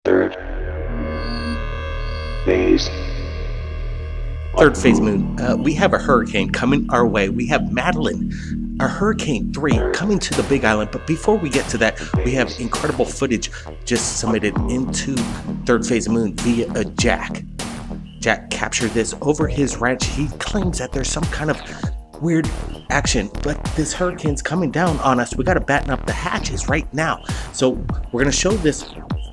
Third phase. Third phase moon. We have a hurricane coming our way. We have Madeline, a Hurricane 3 coming to the Big Island. But before we get to that, we have incredible footage just submitted into Third phase moon via a Jack. Jack captured this over his ranch. He claims that there's some kind of weird action, but this hurricane's coming down on us. We got to batten up the hatches right now. So we're going to show this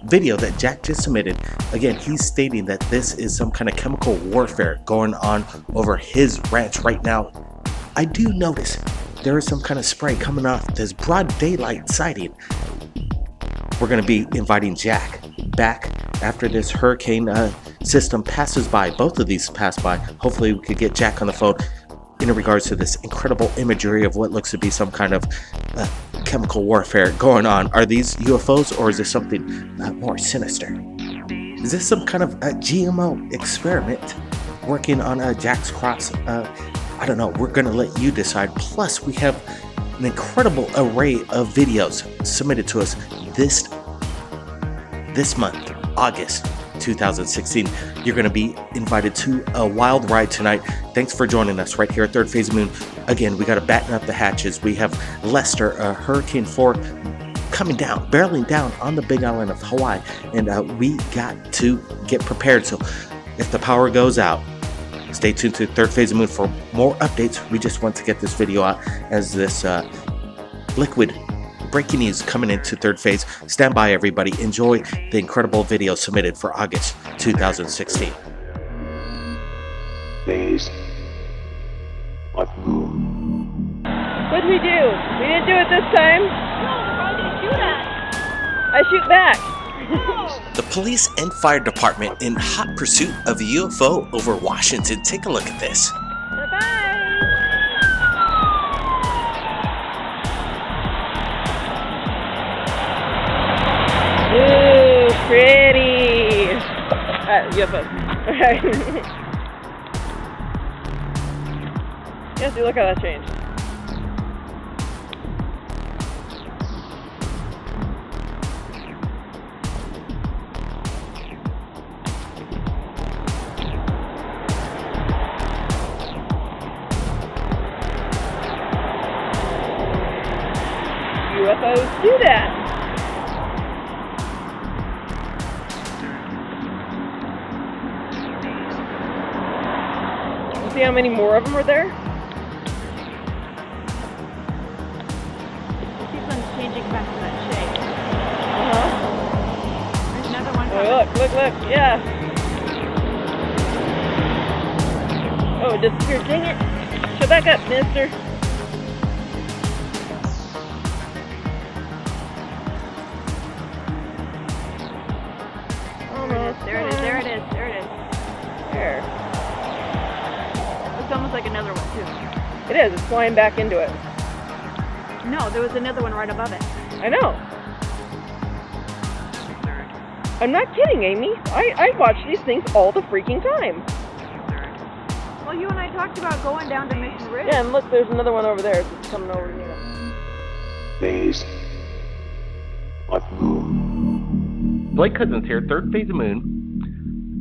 video that Jack just submitted. Again, he's stating that this is some kind of chemical warfare going on over his ranch right now. I do notice there is some kind of spray coming off this broad daylight sighting. We're going to be inviting Jack back after this hurricane system passes by. Both of these pass by. Hopefully we could get Jack on the phone in regards to this incredible imagery of what looks to be some kind of chemical warfare going on. Are these UFOs, or is this something more sinister? Is this some kind of GMO experiment working on Jack's crops? I don't know. We're going to let you decide. Plus, we have an incredible array of videos submitted to us this month, August 2016. You're going to be invited to a wild ride tonight. Thanks for joining us right here at Third Phase Moon. Again, we got to batten up the hatches. We have Lester, Hurricane 4, coming down, barreling down on the Big Island of Hawaii, and we got to get prepared. So if the power goes out, stay tuned to Third Phase Moon for more updates. We just want to get this video out as this liquid breaking news coming into Third Phase. Stand by, everybody. Enjoy the incredible video submitted for August 2016. Phase. What? What'd we do? We didn't do it this time. No, why did you shoot at? I shoot back. The police and fire department in hot pursuit of a UFO over Washington. Take a look at this. Bye-bye. Ooh, pretty. UFO. Alright. Yes, look how that changed. UFOs do that. See how many more of them are there? It keeps on changing back to that shape. There's another one coming. Oh, look, yeah. Oh, it disappeared, dang it. Show back up, mister. There it is. There. It's almost like another one, too. It is, it's flying back into it. No, there was another one right above it. I know. I'm not kidding, Amy. I watch these things all the freaking time. Well, you and I talked about going down to Mission Ridge. Yeah, and look, there's another one over there. It's coming over to me. Phase. What? Blake Cousins here, Third Phase of Moon,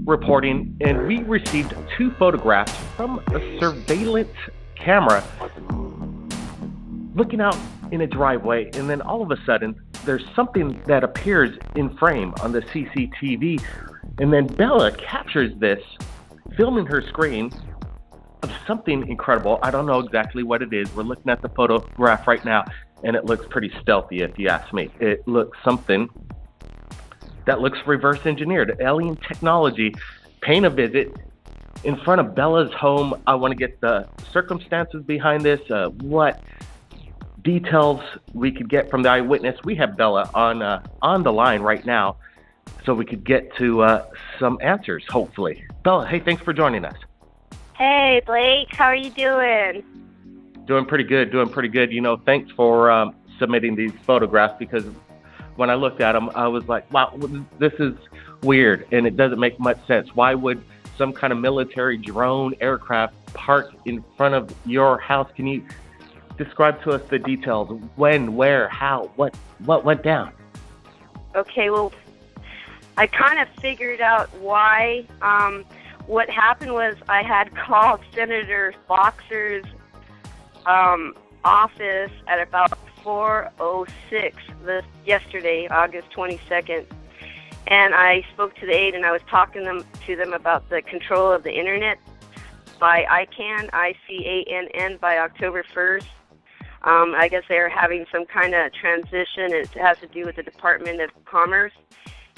reporting, and we received 2 photographs from a surveillance camera looking out in a driveway, and then all of a sudden there's something that appears in frame on the CCTV, and then Bella captures this, filming her screen of something incredible. I don't know exactly what it is. We're looking at the photograph right now, and it looks pretty stealthy, if you ask me. It looks something that looks reverse engineered. Alien technology paying a visit in front of Bella's home. I want to get the circumstances behind this, what details we could get from the eyewitness. We have Bella on the line right now, so we could get to some answers, hopefully. Bella, hey, thanks for joining us. Hey, Blake, how are you doing? Doing pretty good. You know, thanks for submitting these photographs, because when I looked at them, I was like, wow, this is weird, and it doesn't make much sense. Why would some kind of military drone aircraft park in front of your house? Can you describe to us the details? When, where, how, what went down? Okay, well, I kind of figured out why. What happened was I had called Senator Boxer's office at about 4:06 yesterday, August 22nd, and I spoke to the aide, and I was talking to them about the control of the internet by ICANN, ICANN, by October 1st. I guess they're having some kind of transition. It has to do with the Department of Commerce,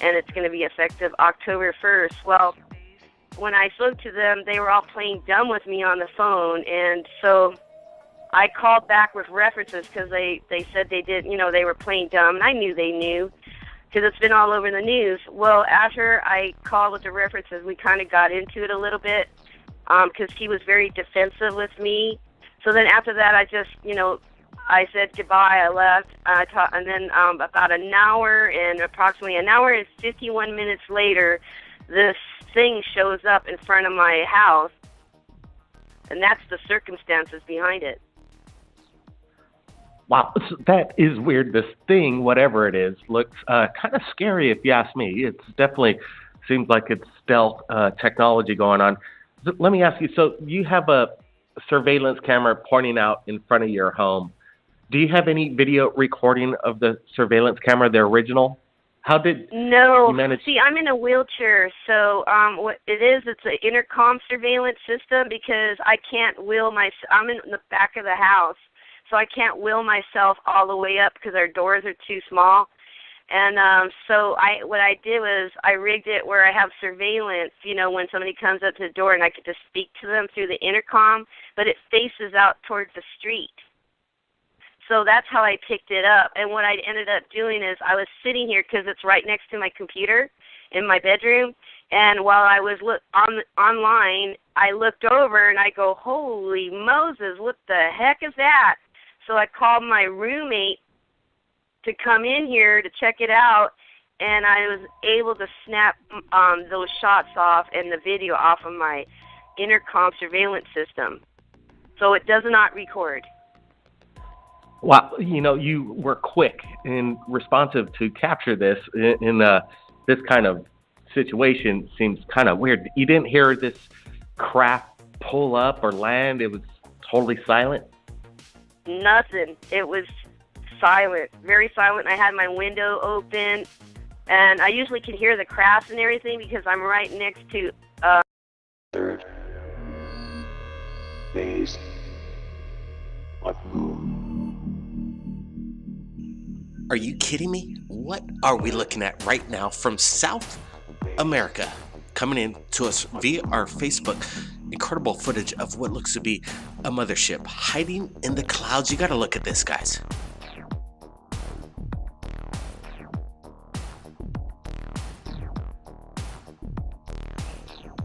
and it's going to be effective October 1st. Well, when I spoke to them, they were all playing dumb with me on the phone, and so I called back with references because they said they did, they were playing dumb, and I knew they knew because it's been all over the news. Well, after I called with the references, we kind of got into it a little bit because he was very defensive with me. So then after that, I just, I said goodbye, I left, and then about approximately an hour and 51 minutes later, this thing shows up in front of my house, and that's the circumstances behind it. Wow, that is weird. This thing, whatever it is, looks kind of scary if you ask me. It's definitely seems like it's stealth technology going on. So let me ask you, so you have a surveillance camera pointing out in front of your home. Do you have any video recording of the surveillance camera, the original? How did No. you manage? See, I'm in a wheelchair, so what it is, it's an intercom surveillance system because I can't I'm in the back of the house, so I can't wheel myself all the way up because our doors are too small. And so what I did was I rigged it where I have surveillance, when somebody comes up to the door, and I could just speak to them through the intercom, but it faces out towards the street. So that's how I picked it up. And what I ended up doing is I was sitting here because it's right next to my computer in my bedroom. And while I was online, I looked over and I go, holy Moses, what the heck is that? So I called my roommate to come in here to check it out. And I was able to snap those shots off and the video off of my intercom surveillance system. So it does not record. Wow, you were quick and responsive to capture this in this kind of situation. Seems kind of weird. You didn't hear this craft pull up or land. It was totally silent. Nothing. It was silent, very silent. I had my window open, and I usually can hear the crafts and everything because I'm right next to. Third phase. What? Are you kidding me? What are we looking at right now from South America? Coming in to us via our Facebook. Incredible footage of what looks to be a mothership hiding in the clouds. You got to look at this, guys.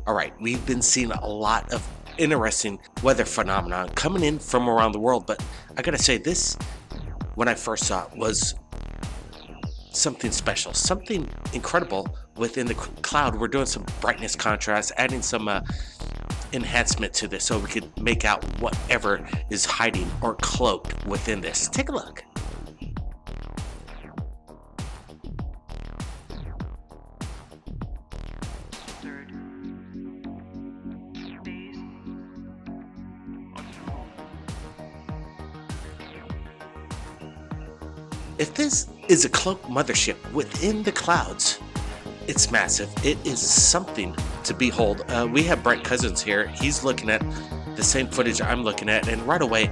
All right, we've been seeing a lot of interesting weather phenomenon coming in from around the world, but I got to say this, when I first saw it, was something special, something incredible within the cloud. We're doing some brightness contrast, adding some enhancement to this so we could make out whatever is hiding or cloaked within this. Take a look. If this is a cloaked mothership within the clouds, it's massive. It is something to behold. We have Brent Cousins here. He's looking at the same footage I'm looking at, and right away,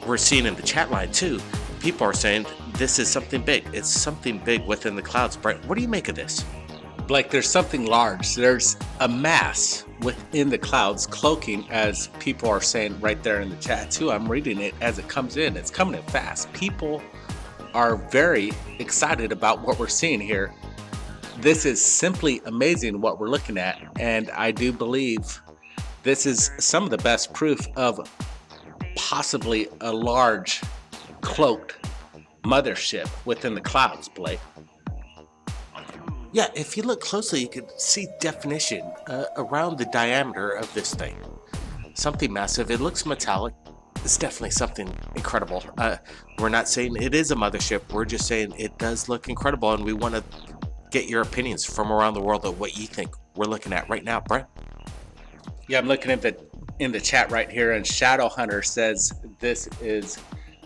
we're seeing in the chat line too, people are saying this is something big. It's something big within the clouds. Brent, what do you make of this? Like there's something large. There's a mass within the clouds cloaking, as people are saying right there in the chat too. I'm reading it as it comes in. It's coming in fast. People are very excited about what we're seeing here. This is simply amazing what we're looking at, and I do believe this is some of the best proof of possibly a large cloaked mothership within the clouds, Blake. Yeah, if you look closely, you could see definition around the diameter of this thing. Something massive. It looks metallic. It's definitely something incredible. We're not saying it is a mothership. We're just saying it does look incredible, and we want to get your opinions from around the world of what you think we're looking at right now, Brent. Yeah, I'm looking at in the chat right here, and Shadow Hunter says this is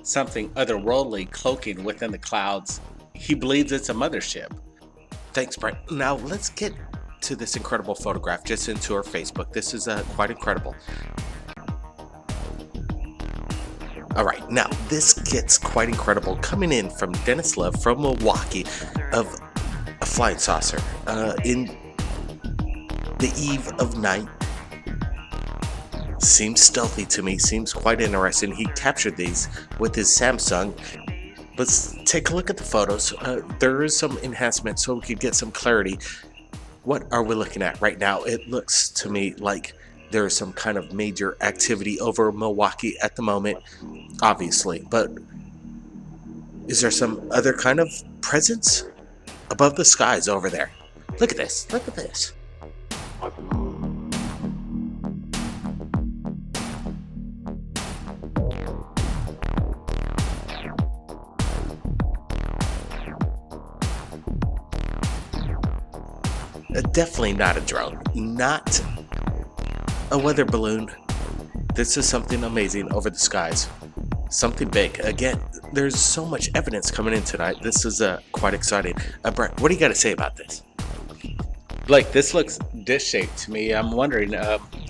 something otherworldly cloaking within the clouds. He believes it's a mothership. Thanks, Brent. Now let's get to this incredible photograph just into our Facebook. This is quite incredible. All right, now this gets quite incredible, coming in from Dennis Love from Milwaukee, of a flying saucer in the eve of night. Seems stealthy to me, seems quite interesting. He captured these with his Samsung. Let's take a look at the photos. There is some enhancement so we could get some clarity. What are we looking at right now? It looks to me like there is some kind of major activity over Milwaukee at the moment, obviously, but is there some other kind of presence above the skies over there? Look at this, look at this. Definitely not a drone, not a weather balloon. This is something amazing over the skies, something big. Again, there's so much evidence coming in tonight. This is quite exciting. Brent, what do you got to say about this? Blake, this looks dish-shaped to me. I'm wondering,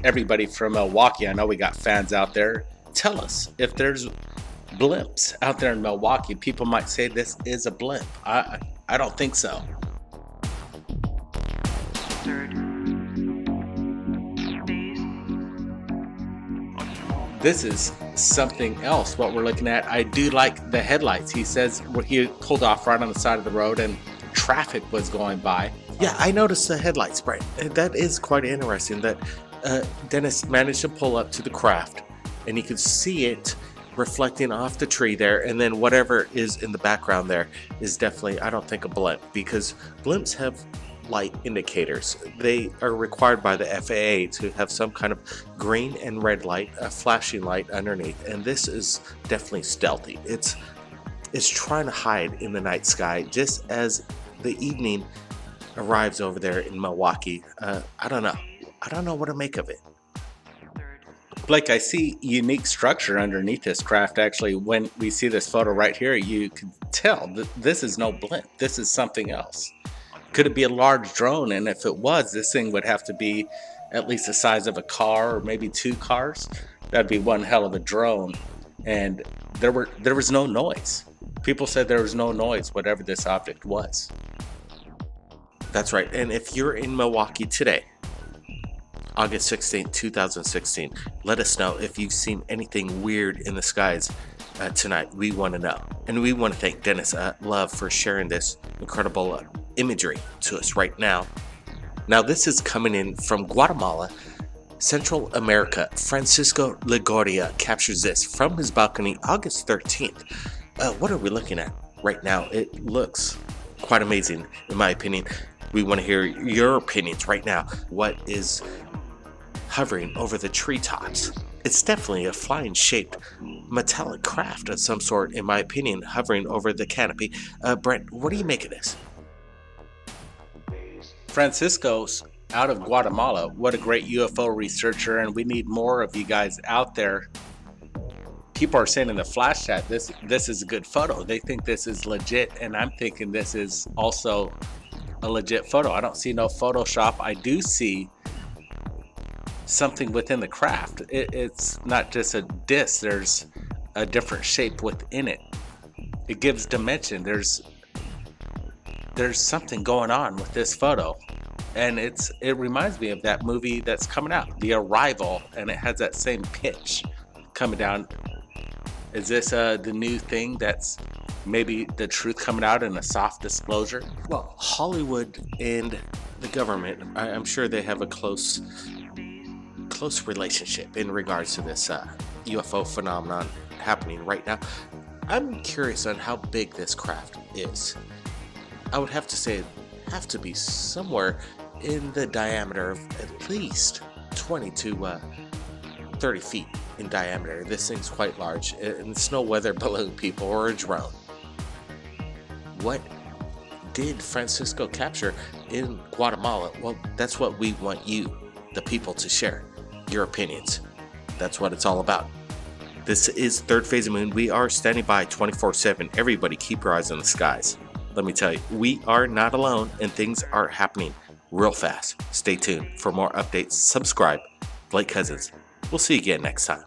everybody from Milwaukee, I know we got fans out there, tell us if there's blimps out there in Milwaukee. People might say this is a blimp. I don't think so. This is something else what we're looking at. I do like the headlights. He says he pulled off right on the side of the road and traffic was going by. Yeah, I noticed the headlights, Brent. That is quite interesting that Dennis managed to pull up to the craft and he could see it reflecting off the tree there, and then whatever is in the background there is definitely, I don't think, a blimp, because blimps have light indicators. They are required by the FAA to have some kind of green and red light, a flashing light underneath, and this is definitely stealthy. It's trying to hide in the night sky just as the evening arrives over there in Milwaukee. I don't know what to make of it. Blake, I see unique structure underneath this craft. Actually, when we see this photo right here, you can tell that this is no blimp. This is something else. Could it be a large drone? And if it was, this thing would have to be at least the size of a car or maybe two cars. That'd be one hell of a drone. And there was no noise. People said there was no noise, whatever this object was. That's right. And if you're in Milwaukee today, August 16th, 2016, let us know if you've seen anything weird in the skies tonight. We want to know. And we want to thank Dennis Love for sharing this incredible imagery to us right now. Now, this is coming in from Guatemala, Central America. Francisco Ligorria captures this from his balcony August 13th. What are we looking at right now? It looks quite amazing, in my opinion. We want to hear your opinions right now. What is hovering over the treetops? It's definitely a flying shaped metallic craft of some sort, in my opinion, hovering over the canopy. Brent, what do you make of this? Francisco's out of Guatemala. What a great UFO researcher, and we need more of you guys out there. People are saying in the flash chat, this is a good photo. They think this is legit, and I'm thinking this is also a legit photo. I don't see no Photoshop. I do see something within the craft. It's not just a disc. There's a different shape within it. It gives dimension. There's something going on with this photo, and it reminds me of that movie that's coming out, The Arrival, and it has that same pitch coming down. Is this the new thing that's maybe the truth coming out in a soft disclosure? Well, Hollywood and the government, I'm sure they have a close relationship in regards to this UFO phenomenon happening right now. I'm curious on how big this craft is. I would have to say it have to be somewhere in the diameter of at least 20 to 30 feet in diameter. This thing's quite large, and it's no weather balloon, people, or a drone. What did Francisco capture in Guatemala? Well, that's what we want you, the people, to share your opinions. That's what it's all about. This is Third Phase of Moon. We are standing by 24/7. Everybody keep your eyes on the skies. Let me tell you, we are not alone and things are happening real fast. Stay tuned for more updates. Subscribe. Blake Cousins. We'll see you again next time.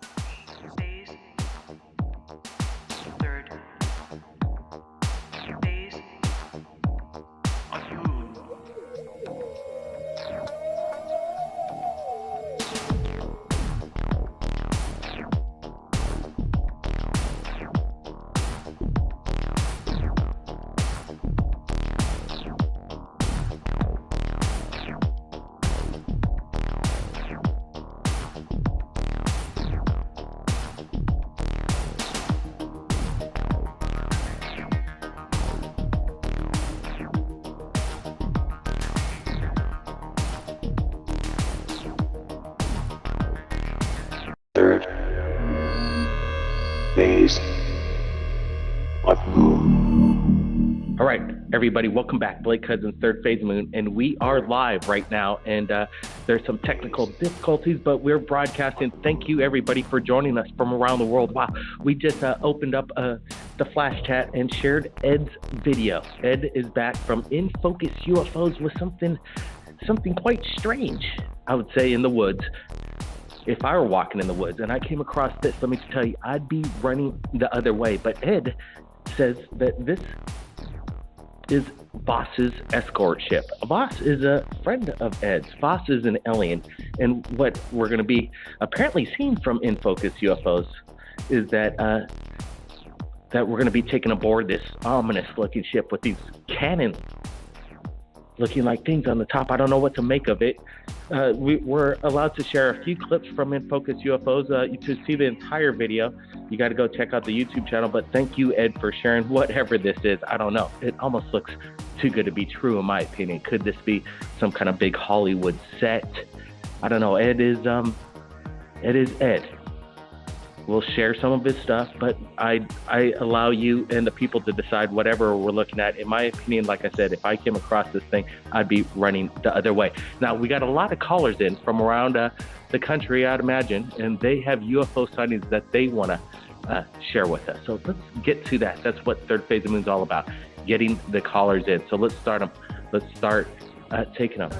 Third phase of moon. All right, everybody, welcome back. Blake Cousins, Third Phase of Moon, and we are live right now. And there's some technical difficulties, but we're broadcasting. Thank you, everybody, for joining us from around the world. Wow, we just opened up the flash chat and shared Ed's video. Ed is back from In Focus UFOs with something quite strange, I would say, in the woods. If I were walking in the woods and I came across this, let me tell you, I'd be running the other way. But Ed says that this is Voss's escort ship. Voss is a friend of Ed's. Voss is an alien. And what we're going to be apparently seeing from In Focus UFOs is that we're going to be taken aboard this ominous-looking ship with these cannons looking like things on the top. I don't know what to make of it. We're allowed to share a few clips from In Focus UFOs. To see the entire video, you got to go check out the YouTube channel. But thank you, Ed, for sharing whatever this is. I don't know. It almost looks too good to be true, in my opinion. Could this be some kind of big Hollywood set? I don't know. Ed is Ed. We'll share some of his stuff, but I allow you and the people to decide whatever we're looking at. In my opinion, like I said, if I came across this thing, I'd be running the other way. Now, we got a lot of callers in from around the country, I'd imagine, and they have UFO sightings that they want to share with us. So let's get to that. That's what Third Phase of Moon is all about, getting the callers in. So let's start them. Let's start taking them.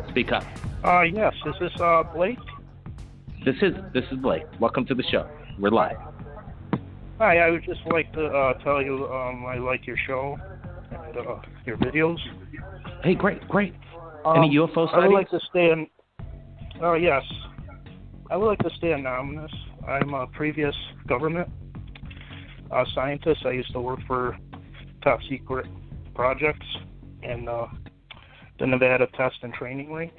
Speak up. Yes. Is this Blake? This is Blake. Welcome to the show. We're live. Hi, I would just like to tell you I like your show and your videos. Hey, great. Any UFO sightings? I would like to stay in. Yes. I would like to stay anonymous. I'm a previous government scientist. I used to work for top secret projects in the Nevada Test and Training Range.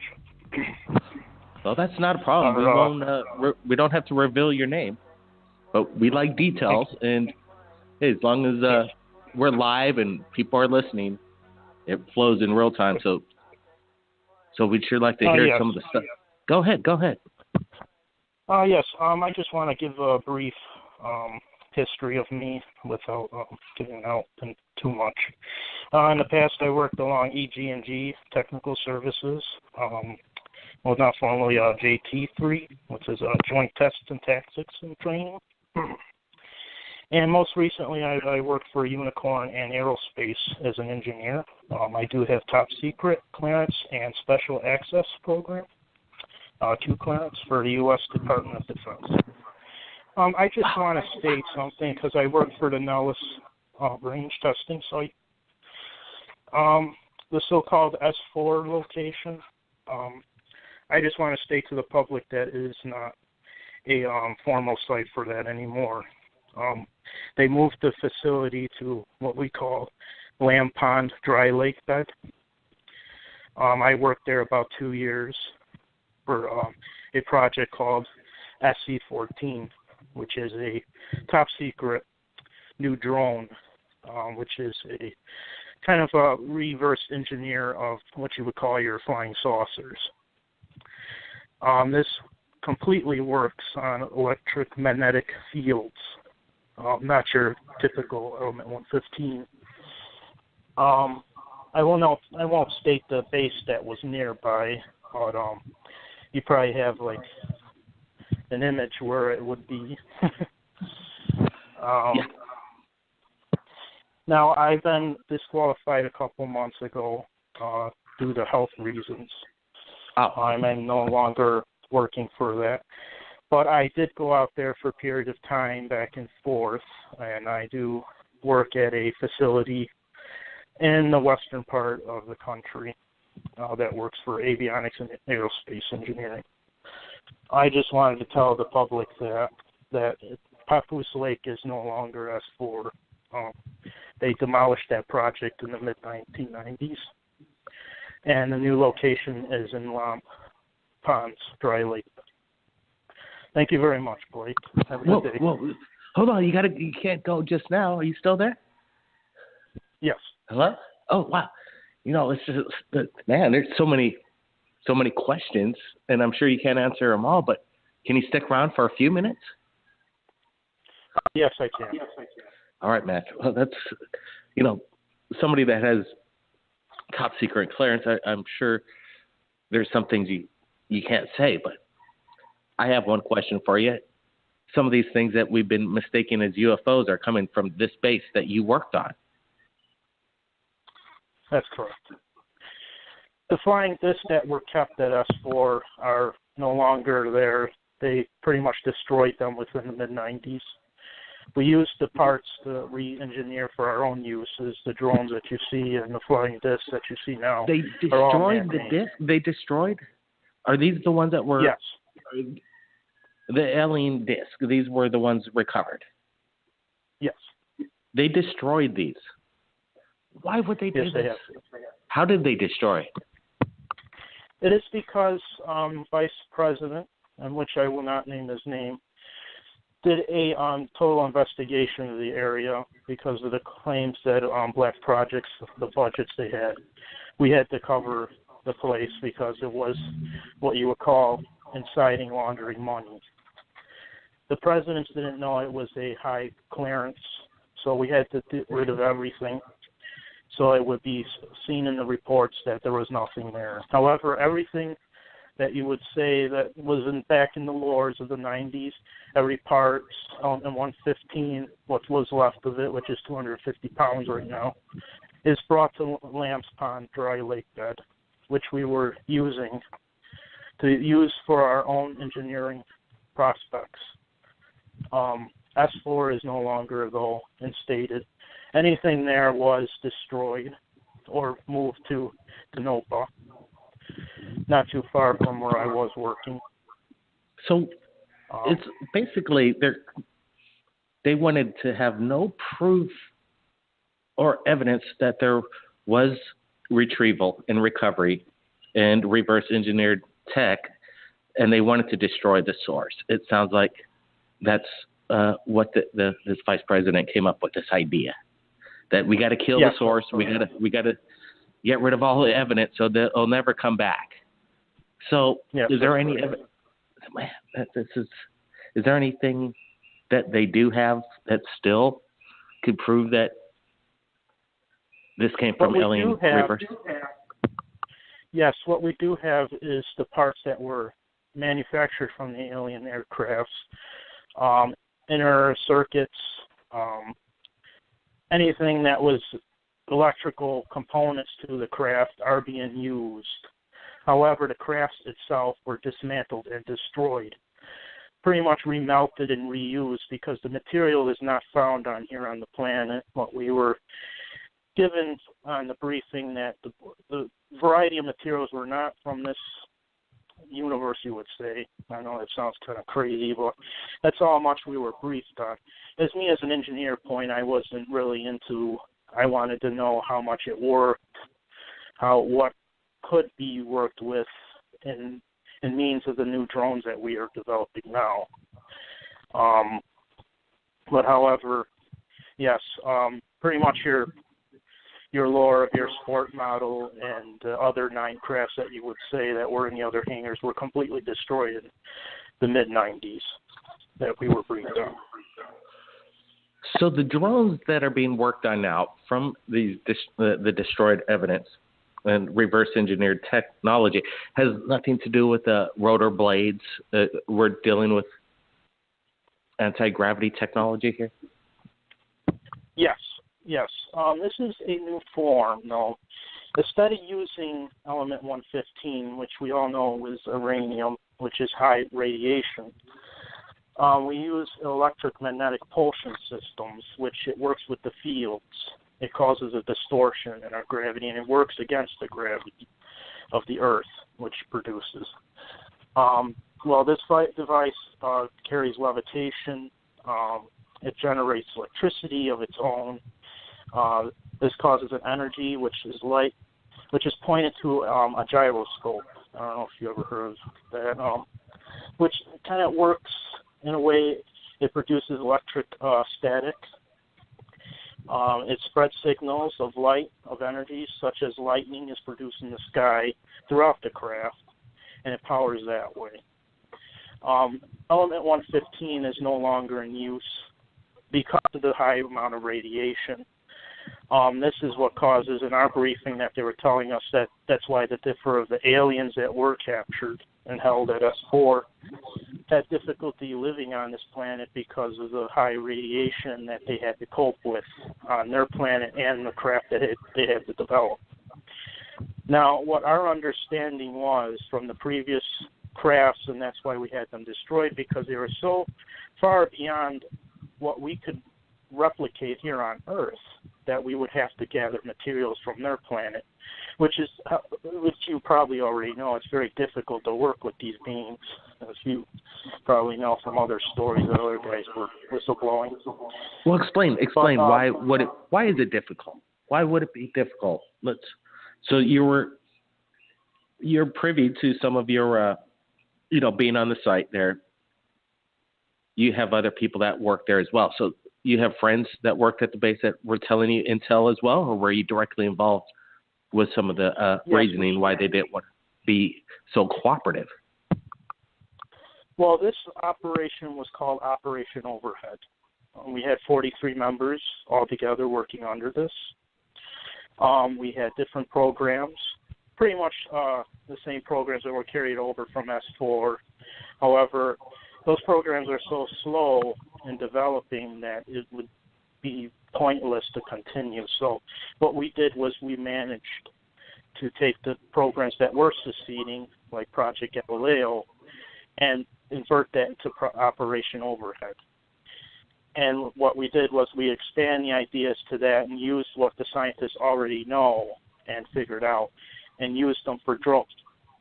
Well, that's not a problem. We don't have to reveal your name, but we like details. And hey, as long as we're live and people are listening, it flows in real time. So we'd sure like to hear some of the stuff. Go ahead. Yes. I just want to give a brief history of me without giving out too much. In the past, I worked along EG&G Technical Services. Well, not formally JT3, which is Joint Tests and Tactics and Training. And most recently, I worked for Unicorn and Aerospace as an engineer. I do have top secret clearance and special access program, Q clearance for the U.S. Department of Defense. I just want to state something because I work for the Nellis range testing site. The so-called S4 location. I just want to state to the public that it is not a formal site for that anymore. They moved the facility to what we call Lamb Pond Dry Lake Bed. I worked there about 2 years for a project called SC-14, which is a top secret new drone, which is a kind of a reverse engineer of what you would call your flying saucers. This completely works on electromagnetic fields, not your typical element 115. I won't state the base that was nearby, but you probably have like an image where it would be. Now, I've been disqualified a couple months ago due to health reasons. I'm no longer working for that. But I did go out there for a period of time back and forth, and I do work at a facility in the western part of the country that works for avionics and aerospace engineering. I just wanted to tell the public that Papoose Lake is no longer S4. They demolished that project in the mid-1990s, and the new location is in Lamp Ponds, Dry Lake. Thank you very much, Blake. Have a good day. Whoa. Hold on, you can't go just now. Are you still there? Yes. Hello? Oh, wow. It's just, man, there's so many questions, and I'm sure you can't answer them all, but can you stick around for a few minutes? Yes, I can. All right, Matt. Well, that's, somebody that has top secret clearance. I'm sure there's some things you can't say, but I have one question for you. Some of these things that we've been mistaken as UFOs are coming from this base that you worked on. That's correct. The flying discs that were kept at S4 are no longer there. They pretty much destroyed them within the mid-90s. We used the parts to re-engineer for our own uses. The drones that you see and the flying discs that you see now. They destroyed the disc? They destroyed? Are these the ones that were... Yes. The alien disc, these were the ones recovered? Yes. They destroyed these. Why would they do this? They have. How did they destroy it? It is because Vice President, and which I will not name his name, did a total investigation of the area because of the claims that black projects, the budgets they had, we had to cover the place because it was what you would call inciting laundering money. The presidents didn't know it was a high clearance, so we had to get rid of everything so it would be seen in the reports that there was nothing there. However, everything that you would say that was back in the lores of the 90s, every part, and 115, what was left of it, which is 250 pounds right now, is brought to Lamb's Pond Dry Lake Bed, which we were using to use for our own engineering prospects. S4 is no longer, though, instated. Anything there was destroyed or moved to Tonopah, not too far from where I was working. So it's basically they wanted to have no proof or evidence that there was retrieval and recovery and reverse engineered tech, and they wanted to destroy the source. It sounds like that's what this vice president came up with, this idea that we got to kill the source. We got to get rid of all the evidence so that it'll never come back. So, is there any evidence? Is there anything that they do have that still could prove that this came from alien reverse? Yes, what we do have is the parts that were manufactured from the alien aircrafts, inner circuits, anything that was electrical components to the craft are being used. However, the crafts itself were dismantled and destroyed, pretty much remelted and reused because the material is not found on here on the planet. What we were given on the briefing that the variety of materials were not from this universe, you would say. I know that sounds kind of crazy, but that's how much we were briefed on. As me as an engineer point, I wasn't really into, I wanted to know how much it worked, what could be worked with in means of the new drones that we are developing now. But however, yes, pretty much your lore of your sport model and other 9 crafts that you would say that were in the other hangars were completely destroyed in the mid-90s that we were briefed on. So the drones that are being worked on now from these the destroyed evidence and reverse engineered technology has nothing to do with the rotor blades. We're dealing with anti-gravity technology here. Yes. This is a new form, though. Instead of using element 115, which we all know is uranium, which is high radiation, we use electromagnetic pulsion systems, which it works with the fields. It causes a distortion in our gravity, and it works against the gravity of the Earth, which produces. This device carries levitation. It generates electricity of its own. This causes an energy, which is light, which is pointed to a gyroscope. I don't know if you ever heard of that, which kind of works in a way. It produces electric static. It spreads signals of light, of energy, such as lightning is produced in the sky throughout the craft, and it powers that way. Element 115 is no longer in use because of the high amount of radiation. This is what causes, in our briefing that they were telling us, that's why the differ of the aliens that were captured and held at S4 had difficulty living on this planet because of the high radiation that they had to cope with on their planet and the craft that they had to develop. Now, what our understanding was from the previous crafts, and that's why we had them destroyed, because they were so far beyond what we could replicate here on Earth, that we would have to gather materials from their planet, which you probably already know. It's very difficult to work with these beings, as you probably know from other stories that other guys were whistleblowing. Well, explain. Why is it difficult? Why would it be difficult? So you're privy to some of your, being on the site there. You have other people that work there as well. So you have friends that worked at the base that were telling you intel as well, or were you directly involved with some of the reasoning why they didn't want to be so cooperative? Well, this operation was called Operation Overhead. We had 43 members all together working under this. We had different programs, pretty much the same programs that were carried over from S4. However, those programs are so slow in developing that it would be pointless to continue. So what we did was we managed to take the programs that were succeeding, like Project Galileo, and invert that into Operation Overhead. And what we did was we expand the ideas to that and used what the scientists already know and figured out, and used them for drones.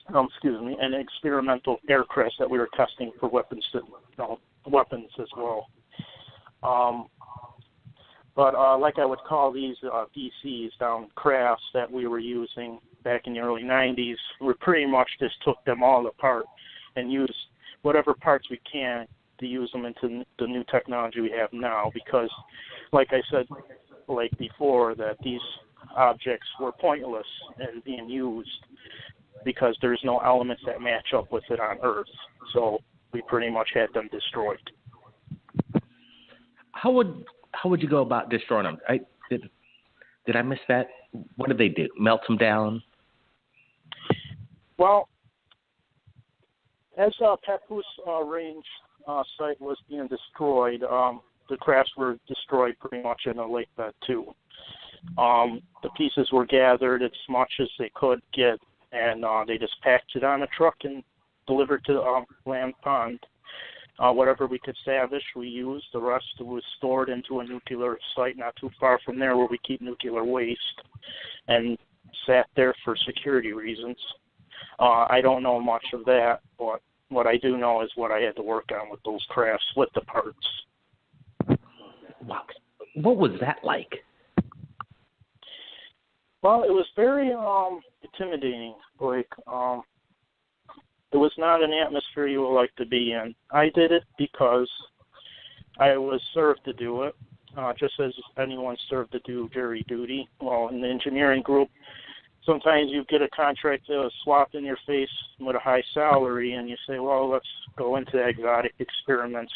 And experimental aircraft that we were testing for weapons as well. But like I would call these DCs, down crafts that we were using back in the early 90s, we pretty much just took them all apart and used whatever parts we can to use them into the new technology we have now. Because, like I said, like before, that these objects were pointless in being used, because there's no elements that match up with it on Earth. So we pretty much had them destroyed. How would you go about destroying them? Did I miss that? What did they do? Melt them down? Well, as Papoose Range site was being destroyed, the crafts were destroyed pretty much in the lake bed too. The pieces were gathered as much as they could get, and they just packed it on a truck and delivered to Lamb Pond. Whatever we could salvage, we used. The rest was stored into a nuclear site not too far from there, where we keep nuclear waste, and sat there for security reasons. I don't know much of that, but what I do know is what I had to work on with those crafts, with the parts. Wow. What was that like? Well, it was very intimidating. Like, it was not an atmosphere you would like to be in. I did it because I was served to do it, just as anyone served to do jury duty. Well, in the engineering group, sometimes you get a contract swapped in your face with a high salary, and you say, well, let's go into exotic experiments,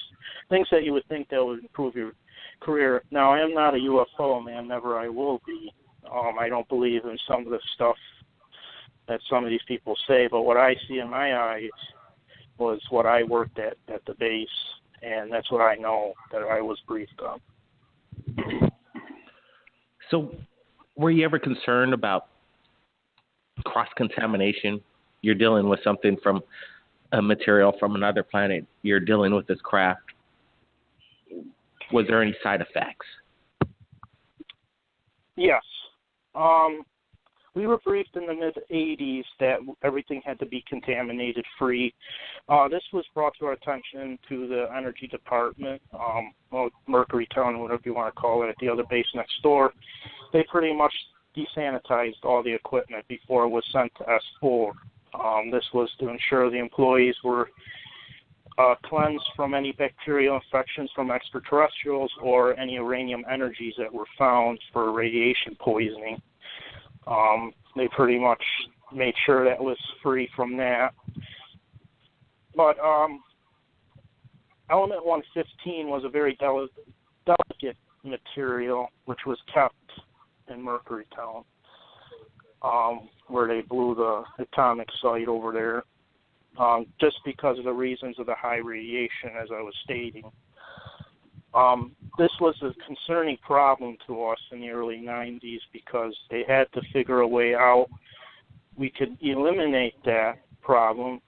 things that you would think that would improve your career. Now, I am not a UFO man, never I will be. I don't believe in some of the stuff that some of these people say, but what I see in my eyes was what I worked at the base, and that's what I know that I was briefed on. So, were you ever concerned about cross-contamination? You're dealing with something from a material from another planet. You're dealing with this craft. Was there any side effects? Yes. We were briefed in the mid-'80s that everything had to be contaminated free. This was brought to our attention to the Energy Department, Mercury Town, whatever you want to call it, at the other base next door. They pretty much desanitized all the equipment before it was sent to S4. This was to ensure the employees were cleansed from any bacterial infections from extraterrestrials or any uranium energies that were found for radiation poisoning. They pretty much made sure that was free from that. But Element 115 was a very delicate material which was kept in Mercury Town, where they blew the atomic site over there, just because of the reasons of the high radiation, as I was stating. This was a concerning problem to us in the early 90s because they had to figure a way out we could eliminate that problem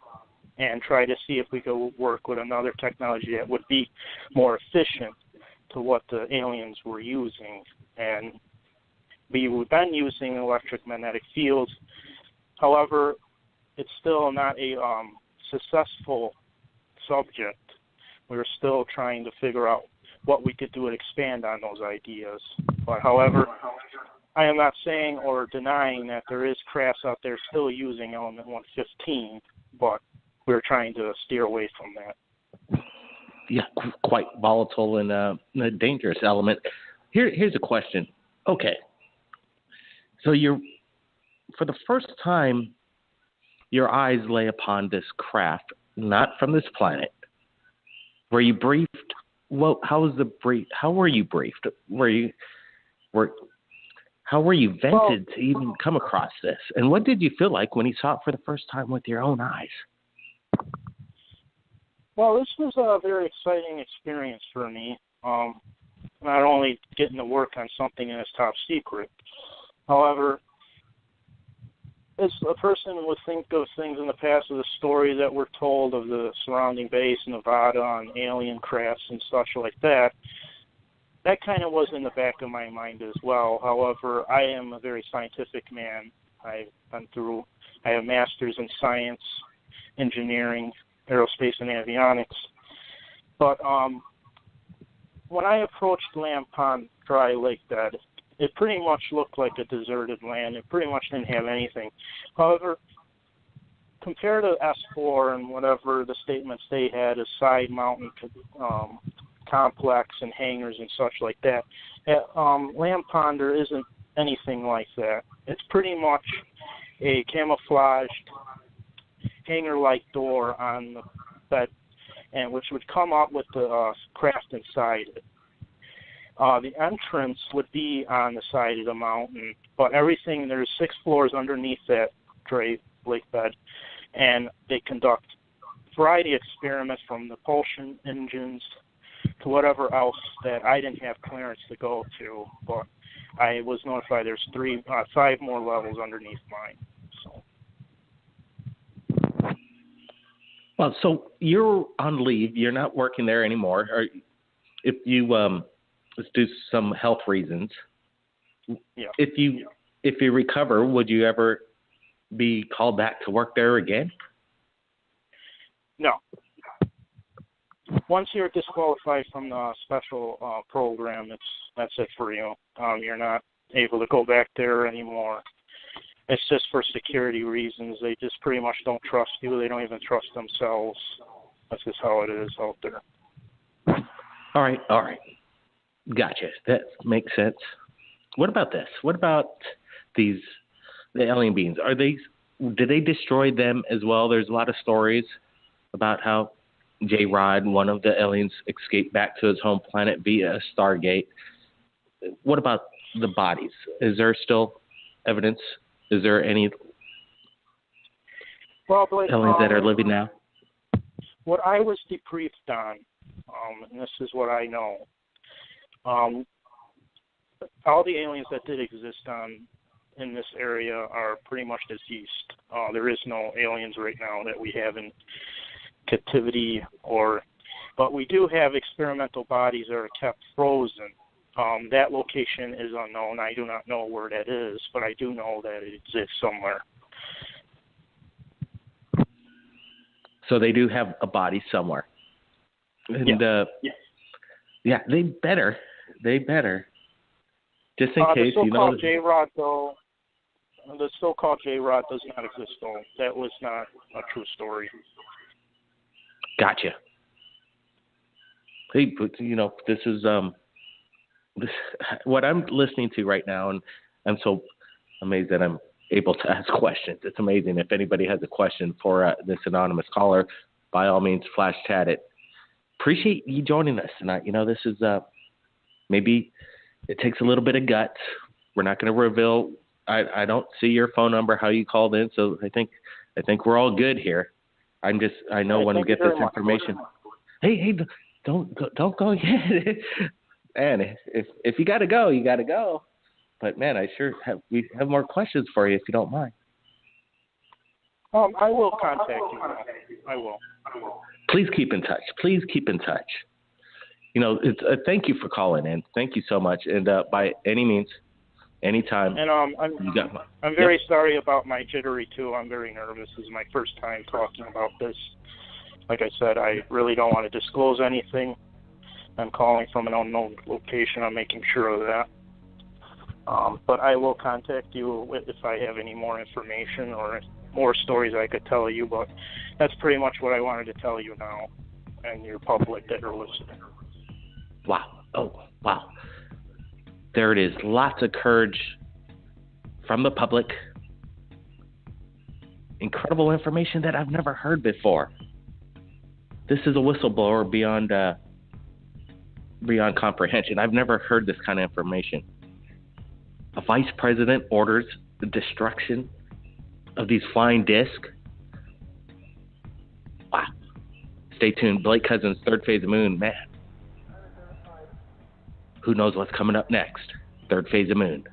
and try to see if we could work with another technology that would be more efficient to what the aliens were using. And we've been using electromagnetic fields. However, it's still not a successful subject. We're still trying to figure out what we could do to expand on those ideas. But however, I am not saying or denying that there is crafts out there still using element 115, but we're trying to steer away from that. Yeah, quite volatile and a dangerous element. Here's a question. Okay, so for the first time, your eyes lay upon this craft, not from this planet. Were you briefed? Well, how was the brief? How were you briefed? How were you vented to even come across this? And what did you feel like when you saw it for the first time with your own eyes? Well, this was a very exciting experience for me. Not only getting to work on something that's top secret. However, as a person would think of things in the past of the story that were told of the surrounding base, Nevada, and alien crafts and such like that, that kind of was in the back of my mind as well. However, I am a very scientific man. I have masters in science, engineering, aerospace, and avionics. But when I approached Lamb Pond Dry Lake Bed, it pretty much looked like a deserted land. It pretty much didn't have anything. However, compared to S4 and whatever the statements they had, a side mountain complex and hangars and such like that, at Lamb Pond there isn't anything like that. It's pretty much a camouflaged hangar-like door on the bed, and which would come up with the craft inside it. The entrance would be on the side of the mountain, but there's 6 floors underneath that lake bed, and they conduct a variety of experiments from the propulsion engines to whatever else that I didn't have clearance to go to, but I was notified there's 5 more levels underneath mine. Well, so you're on leave. You're not working there anymore. Or if you let's do some health reasons. Yeah. If you recover, would you ever be called back to work there again? No. Once you're disqualified from the special program, that's it for you. You're not able to go back there anymore. It's just for security reasons. They just pretty much don't trust you. They don't even trust themselves. That's just how it is out there. All right. Gotcha. That makes sense. What about this? What about the alien beings? Did they destroy them as well? There's a lot of stories about how J-Rod, one of the aliens, escaped back to his home planet via a Stargate. What about the bodies? Is there still evidence? Is there any aliens that are living now? What I was debriefed on, and this is what I know, all the aliens that did exist in this area are pretty much deceased. There is no aliens right now that we have in captivity, but we do have experimental bodies that are kept frozen. That location is unknown. I do not know where that is, but I do know that it exists somewhere. So they do have a body somewhere. And, yeah, they better. Just in case, the so-called J-Rod, though, the so-called J-Rod does not exist, though. That was not a true story. Gotcha. Hey, this is what I'm listening to right now, and I'm so amazed that I'm able to ask questions. It's amazing. If anybody has a question for this anonymous caller, by all means, flash chat it. Appreciate you joining us tonight. This is maybe it takes a little bit of guts. We're not going to reveal. I don't see your phone number, how you called in, so I think we're all good here. I know when we get this information. Hey, don't go yet. Man, if you got to go, you got to go. But man, we have more questions for you if you don't mind. I will contact you. I will. Please keep in touch. It's thank you for calling in. Thank you so much. And by any means, anytime. And I'm very sorry about my jittery too. I'm very nervous. This is my first time talking about this. Like I said, I really don't want to disclose anything. I'm calling from an unknown location. I'm making sure of that. But I will contact you if I have any more information or more stories I could tell you. But that's pretty much what I wanted to tell you now and your public that are listening. Wow. Oh, wow. There it is. Lots of courage from the public. Incredible information that I've never heard before. This is a whistleblower beyond comprehension. I've never heard this kind of information. A vice president orders the destruction of these flying discs. Wow. Stay tuned. Blake Cousins, Third Phase of Moon. Man. Who knows what's coming up next? Third Phase of Moon.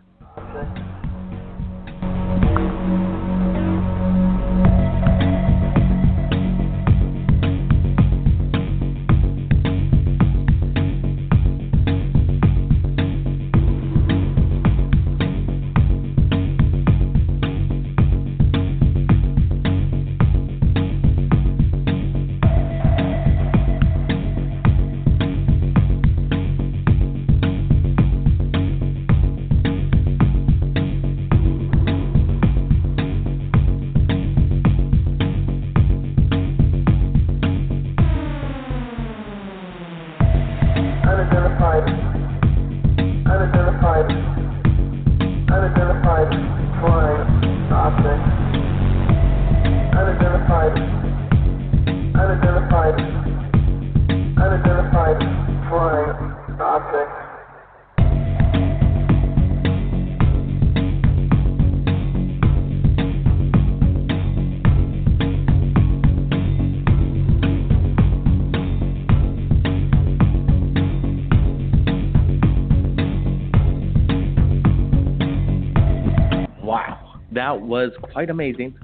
That was quite amazing.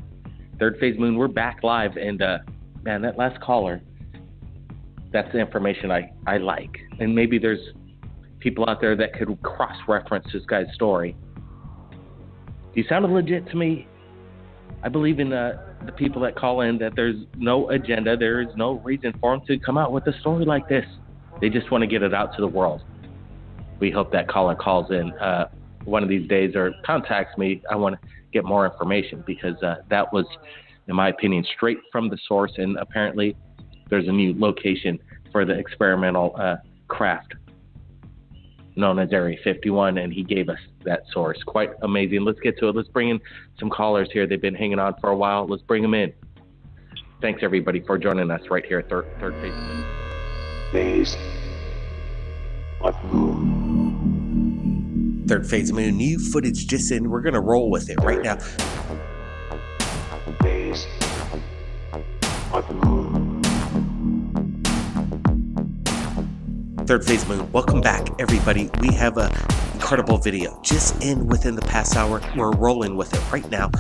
Third Phase Moon, we're back live, and man, that last caller, that's the information I like. And maybe there's people out there that could cross-reference this guy's story. He sounded legit to me. I believe in the people that call in that there's no agenda, there is no reason for them to come out with a story like this. They just want to get it out to the world. We hope that caller calls in one of these days or contacts me. I want to get more information because that was, in my opinion, straight from the source. And apparently there's a new location for the experimental craft known as Area 51, and he gave us that source. Quite amazing. Let's get to it. Let's bring in some callers here. They've been hanging on for a while. Let's bring them in. Thanks everybody for joining us right here at Third Phase Moon. Phase of Moon. Third Phase Moon, new footage just in. We're gonna roll with it right now. Phase of Moon. Third Phase Moon, welcome back everybody. We have a incredible video just in within the past hour. We're rolling with it right now.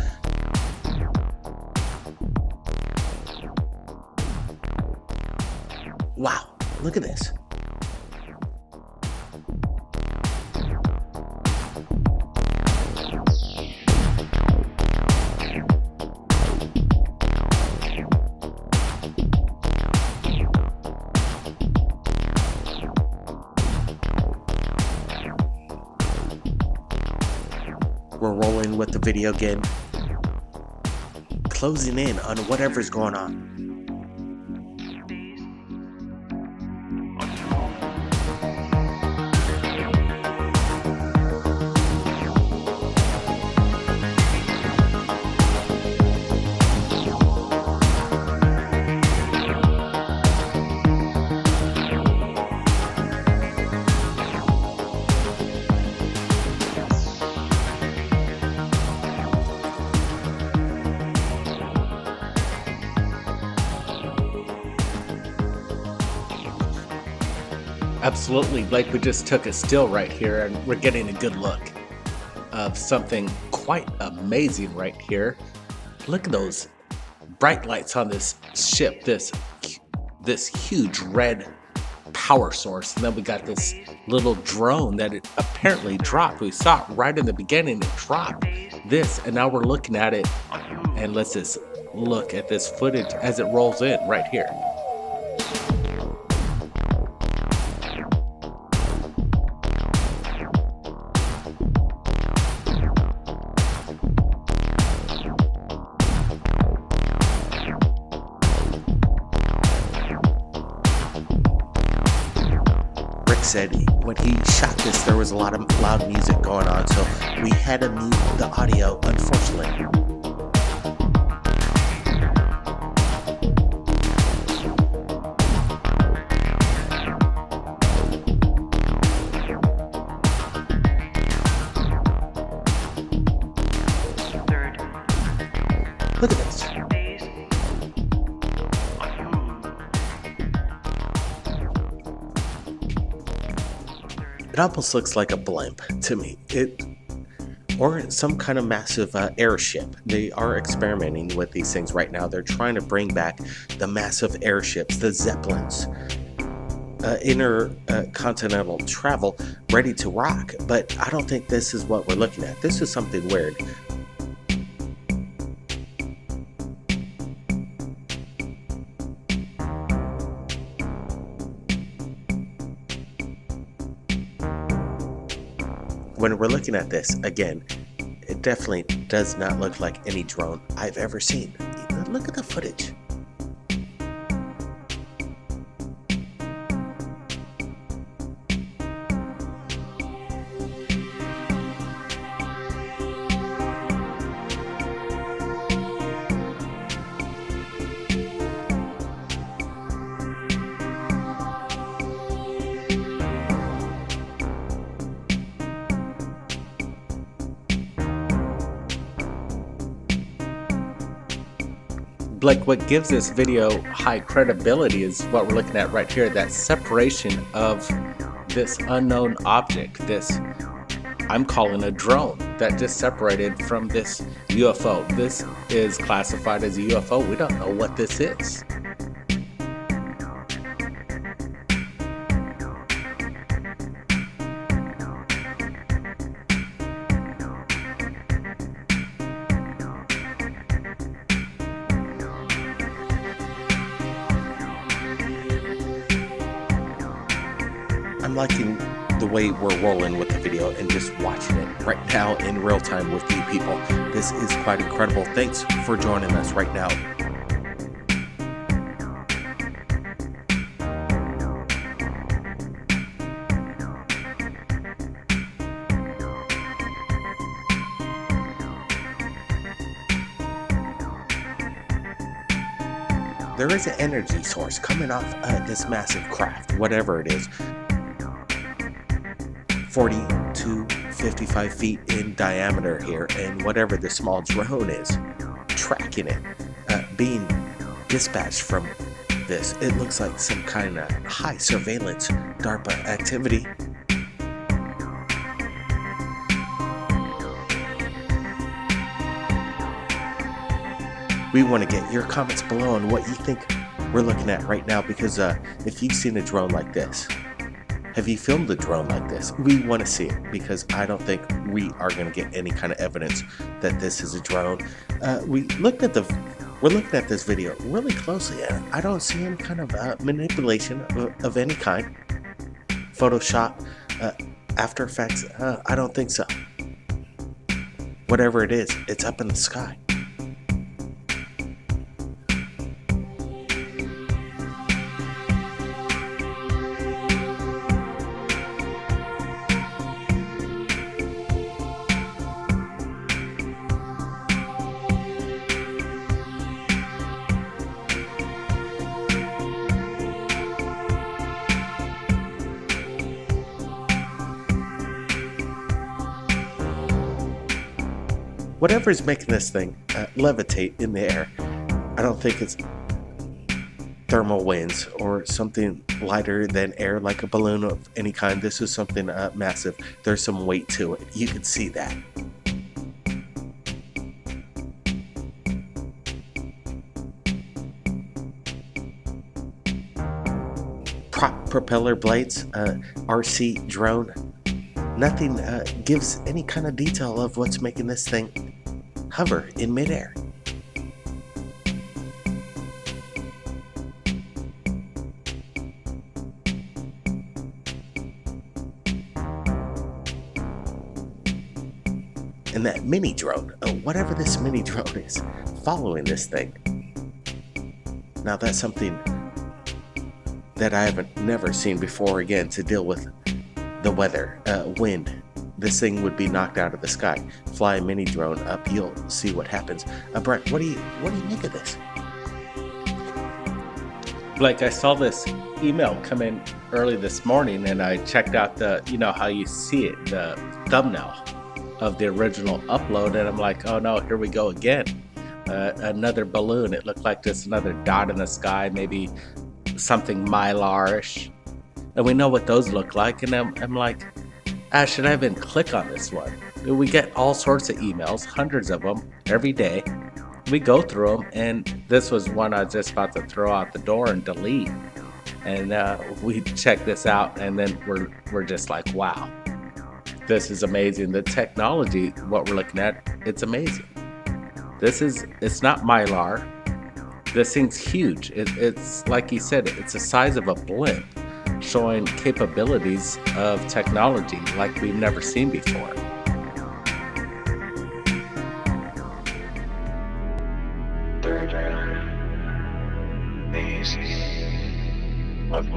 Wow, look at this. We're rolling with the video again, closing in on whatever's going on. Absolutely, like we just took a still right here and we're getting a good look of something quite amazing right here. Look at those bright lights on this ship, this huge red power source, and then we got this little drone that it apparently dropped. We saw it right in the beginning, it dropped this, and now we're looking at it, and let's just look at this footage as it rolls in right here. Said when he shot this, there was a lot of loud music going on, so we had to mute the audio, unfortunately. Look at this. It almost looks like a blimp to me. Or some kind of massive airship. They are experimenting with these things right now. They're trying to bring back the massive airships, the Zeppelins, intercontinental travel, ready to rock. But I don't think this is what we're looking at. This is something weird. When we're looking at this, again, it definitely does not look like any drone I've ever seen. Look at the footage. Like what gives this video high credibility is what we're looking at right here, that separation of this unknown object, this I'm calling a drone, that just separated from this UFO. This is classified as a UFO. We don't know what this is. I'm liking the way we're rolling with the video and just watching it right now in real time with you people. This is quite incredible. Thanks for joining us right now. there is an energy source coming off this massive craft, whatever it is, 40 to 55 feet in diameter here, and whatever the small drone is tracking it, being dispatched from this. It looks like some kind of high surveillance DARPA activity. We want to get your comments below on what you think we're looking at right now, because if you've seen a drone like this, have you filmed a drone like this? We want to see it, because I don't think we are going to get any kind of evidence that this is a drone. We're looking at this video really closely, and I don't see any kind of manipulation of any kind. Photoshop, After Effects, I don't think so. Whatever it is, it's up in the sky. Whatever is making this thing levitate in the air, I don't think it's thermal winds or something lighter than air like a balloon of any kind. This is something massive. There's some weight to it. You can see that. Prop propeller blades, RC drone. Nothing gives any kind of detail of what's making this thing hover in midair. And that mini drone, whatever this mini drone is, following this thing. Now that's something that I haven't never seen before, again, to deal with the weather, wind. This thing would be knocked out of the sky. Fly a mini drone up, you'll see what happens. Brent, what do you make of this? Blake, I saw this email come in early this morning, and I checked out how you see it, the thumbnail of the original upload, and I'm like, oh no, here we go again. Another balloon. It looked like just another dot in the sky, maybe something Mylar-ish. And we know what those look like, and I'm like, should I even click on this one? We get all sorts of emails, hundreds of them every day. We go through them, and this was one I was just about to throw out the door and delete. And we check this out, and then we're just like, wow, this is amazing. The technology, what we're looking at, it's amazing. It's not Mylar. This thing's huge. It's like you said, it's the size of a blimp, showing capabilities of technology like we've never seen before. Third phase of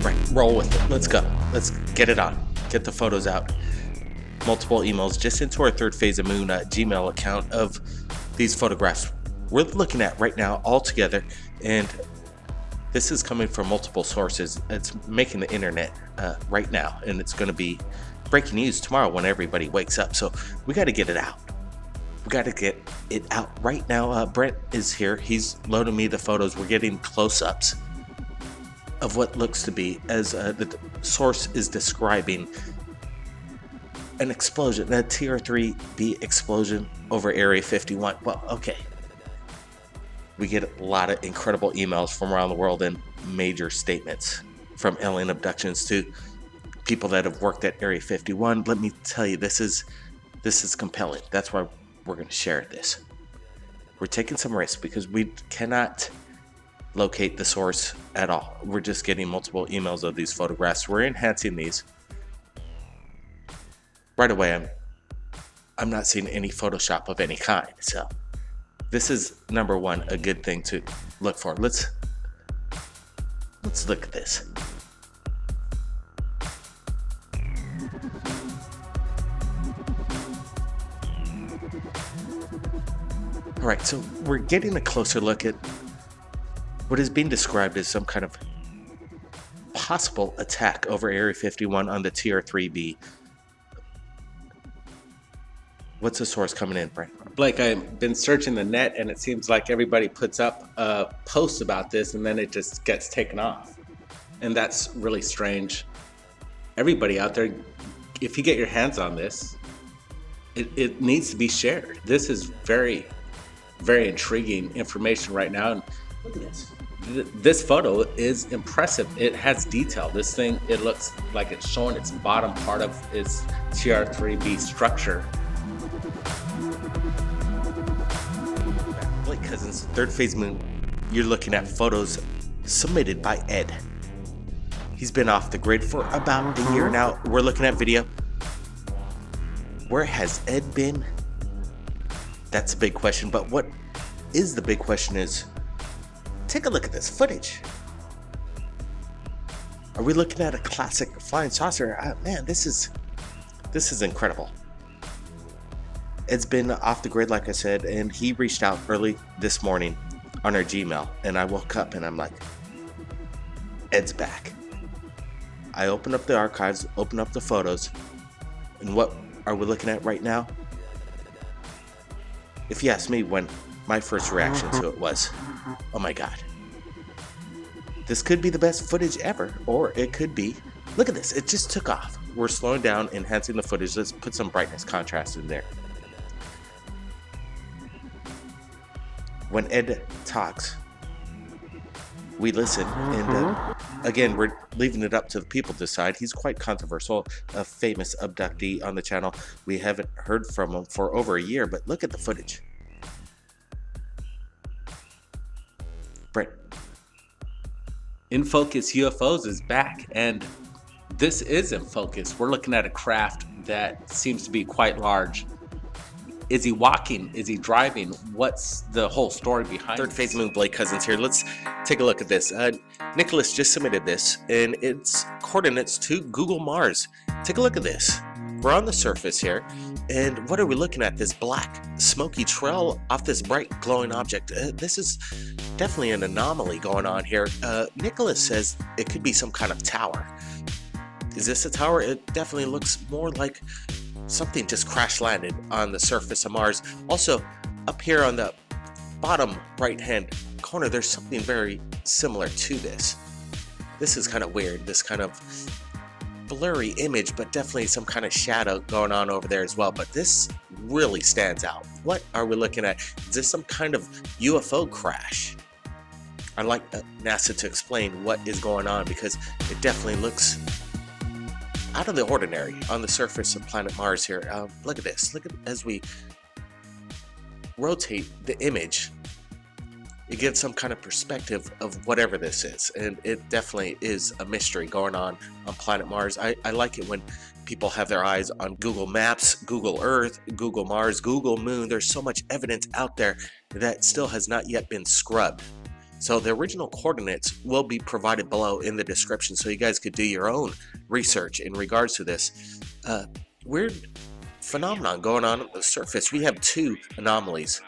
Right, roll with it. Let's go. Let's get it on. Get the photos out. Multiple emails just into our Third Phase of Moon Gmail account of these photographs we're looking at right now all together, and this is coming from multiple sources. It's making the internet right now, and it's going to be breaking news tomorrow when everybody wakes up. So we got to get it out. We got to get it out right now. Brent is here. He's loading me the photos. We're getting close-ups of what looks to be, as the source is describing, an explosion, a Tier 3B explosion over Area 51. Well, okay. We get a lot of incredible emails from around the world and major statements, from alien abductions to people that have worked at Area 51. Let me tell you, this is compelling. That's why we're going to share this. We're taking some risks because we cannot locate the source at all. We're just getting multiple emails of these photographs. We're enhancing these. Right away, I'm not seeing any Photoshop of any kind. So this is, number one, a good thing to look for. Let's look at this. All right, so we're getting a closer look at what is being described as some kind of possible attack over Area 51 on the TR-3B. What's the source coming in, Brent? Blake, I've been searching the net, and it seems like everybody puts up posts about this, and then it just gets taken off. And that's really strange. Everybody out there, if you get your hands on this, it needs to be shared. This is very, very intriguing information right now. And look at this. This photo is impressive. It has detail. This thing, it looks like it's showing its bottom part of its TR-3B structure. Blake Cousins, Third Phase Moon. You're looking at photos submitted by Ed. He's been off the grid for about a year now. We're looking at video. Where has Ed been? That's a big question, but what is the big question is, take a look at this footage. Are we looking at a classic flying saucer? Man, this is incredible. Ed's been off the grid, like I said, and he reached out early this morning on our Gmail, and I woke up and I'm like, Ed's back. I opened up the archives, opened up the photos, and what are we looking at right now? If you ask me, when my first reaction to it was, oh my God. This could be the best footage ever, or it could be, look at this, it just took off. We're slowing down, enhancing the footage. Let's put some brightness contrast in there. When Ed talks, we listen, and again, we're leaving it up to the people to decide. He's quite controversial, a famous abductee on the channel. We haven't heard from him for over a year, but look at the footage. Brent. In Focus UFOs is back, and this is In Focus. We're looking at a craft that seems to be quite large. Is he walking? Is he driving? What's the whole story behind it? Third Phase Moon, Blake Cousins here. Let's take a look at this. Nicholas just submitted this, and it's coordinates to Google Mars. Take a look at this. We're on the surface here, and what are we looking at? This black, smoky trail off this bright, glowing object. This is definitely an anomaly going on here. Nicholas says it could be some kind of tower. Is this a tower? It definitely looks more like something just crash landed on the surface of Mars. Also, up here on the bottom right-hand corner, there's something very similar to this. This is kind of weird, this kind of blurry image, but definitely some kind of shadow going on over there as well. But this really stands out. What are we looking at? Is this some kind of UFO crash? I'd like NASA to explain what is going on, because it definitely looks out of the ordinary on the surface of planet Mars here. Look at this. Look at as we rotate the image, it gives some kind of perspective of whatever this is, and it definitely is a mystery going on planet Mars. I like it when people have their eyes on Google Maps, Google Earth, Google Mars, Google Moon. There's so much evidence out there that still has not yet been scrubbed. So the original coordinates will be provided below in the description, so you guys could do your own research in regards to this weird phenomenon going on the surface. We have two anomalies.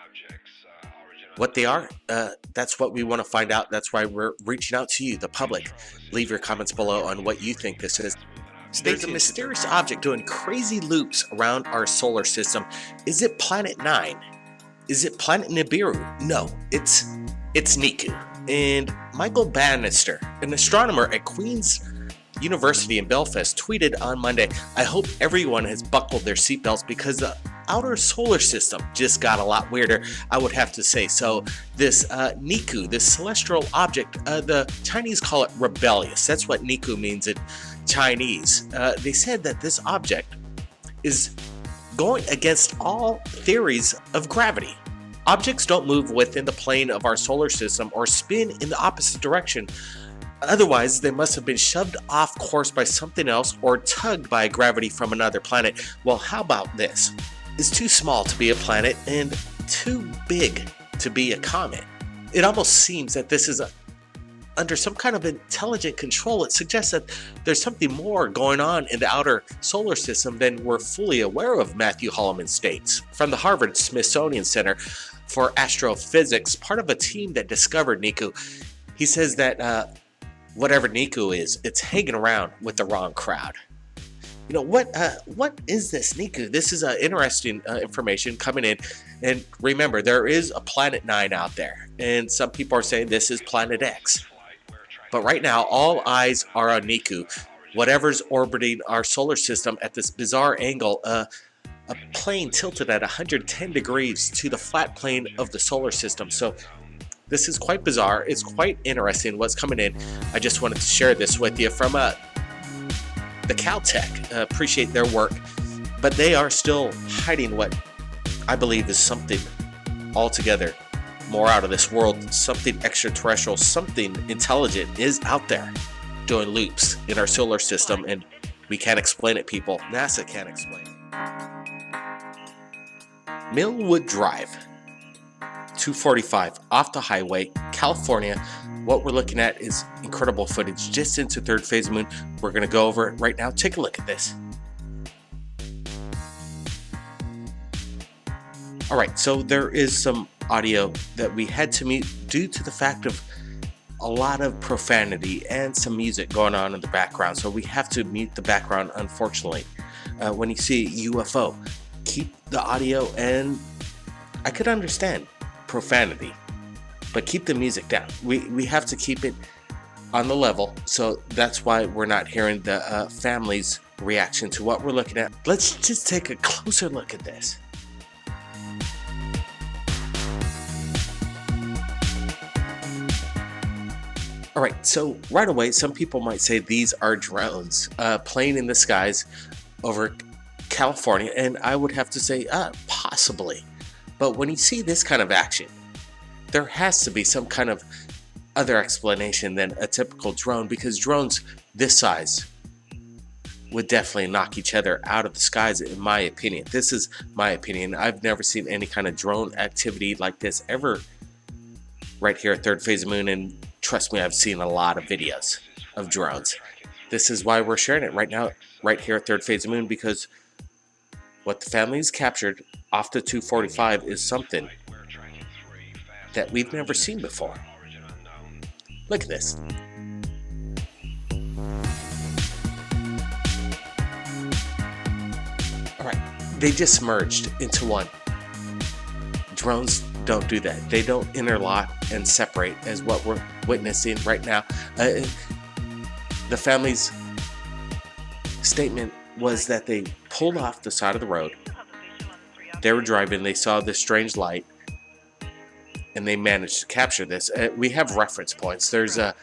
What they are, that's what we want to find out. That's why we're reaching out to you, the public. Leave your comments below on what you think this is. There's a mysterious object doing crazy loops around our solar system. Is it Planet 9? Is it Planet Nibiru? No, it's Niku. And Michael Bannister, an astronomer at Queen's University in Belfast, tweeted on Monday, "I hope everyone has buckled their seatbelts because the outer solar system just got a lot weirder, I would have to say." So this Niku, this celestial object, the Chinese call it rebellious. That's what Niku means in Chinese. They said that this object is going against all theories of gravity. Objects don't move within the plane of our solar system or spin in the opposite direction. Otherwise, they must have been shoved off course by something else or tugged by gravity from another planet. Well, how about this? It's too small to be a planet and too big to be a comet. It almost seems that this is under some kind of intelligent control. It suggests that there's something more going on in the outer solar system than we're fully aware of, Matthew Holloman states. From the Harvard Smithsonian Center for Astrophysics, part of a team that discovered Niku, he says that whatever Niku is, it's hanging around with the wrong crowd. You know, what is this Niku? This is interesting information coming in. And remember, there is a Planet 9 out there. And some people are saying this is Planet X. But right now, all eyes are on Niku. Whatever's orbiting our solar system at this bizarre angle, a plane tilted at 110 degrees to the flat plane of the solar system. So this is quite bizarre. It's quite interesting what's coming in. I just wanted to share this with you from the Caltech. Appreciate their work, but they are still hiding what I believe is something altogether more out of this world, something extraterrestrial, something intelligent is out there doing loops in our solar system, and we can't explain it, people. NASA can't explain it. Millwood Drive, 245 off the highway, California. What we're looking at is incredible footage just into third phase moon. We're going to go over it right now. Take a look at this. All right, so there is some audio that we had to mute due to the fact of a lot of profanity and some music going on in the background. So we have to mute the background, unfortunately. When you see UFO, keep the audio, and I could understand profanity, but keep the music down. We have to keep it on the level, so that's why we're not hearing the family's reaction to what we're looking at. Let's just take a closer look at this. All right, so right away, some people might say these are drones playing in the skies over California, and I would have to say possibly. But when you see this kind of action, there has to be some kind of other explanation than a typical drone, because drones this size would definitely knock each other out of the skies, in my opinion. This is my opinion. I've never seen any kind of drone activity like this ever right here at third phase of moon, and trust me, I've seen a lot of videos of drones. This is why we're sharing it right now, right here at third phase of moon, because what the family's captured off the 245 is something that we've never seen before. Look at this. All right, they just merged into one. Drones don't do that. They don't interlock and separate as what we're witnessing right now. The family's statement was that they pulled off the side of the road. They were driving, they saw this strange light, and they managed to capture this. We have reference points. There's a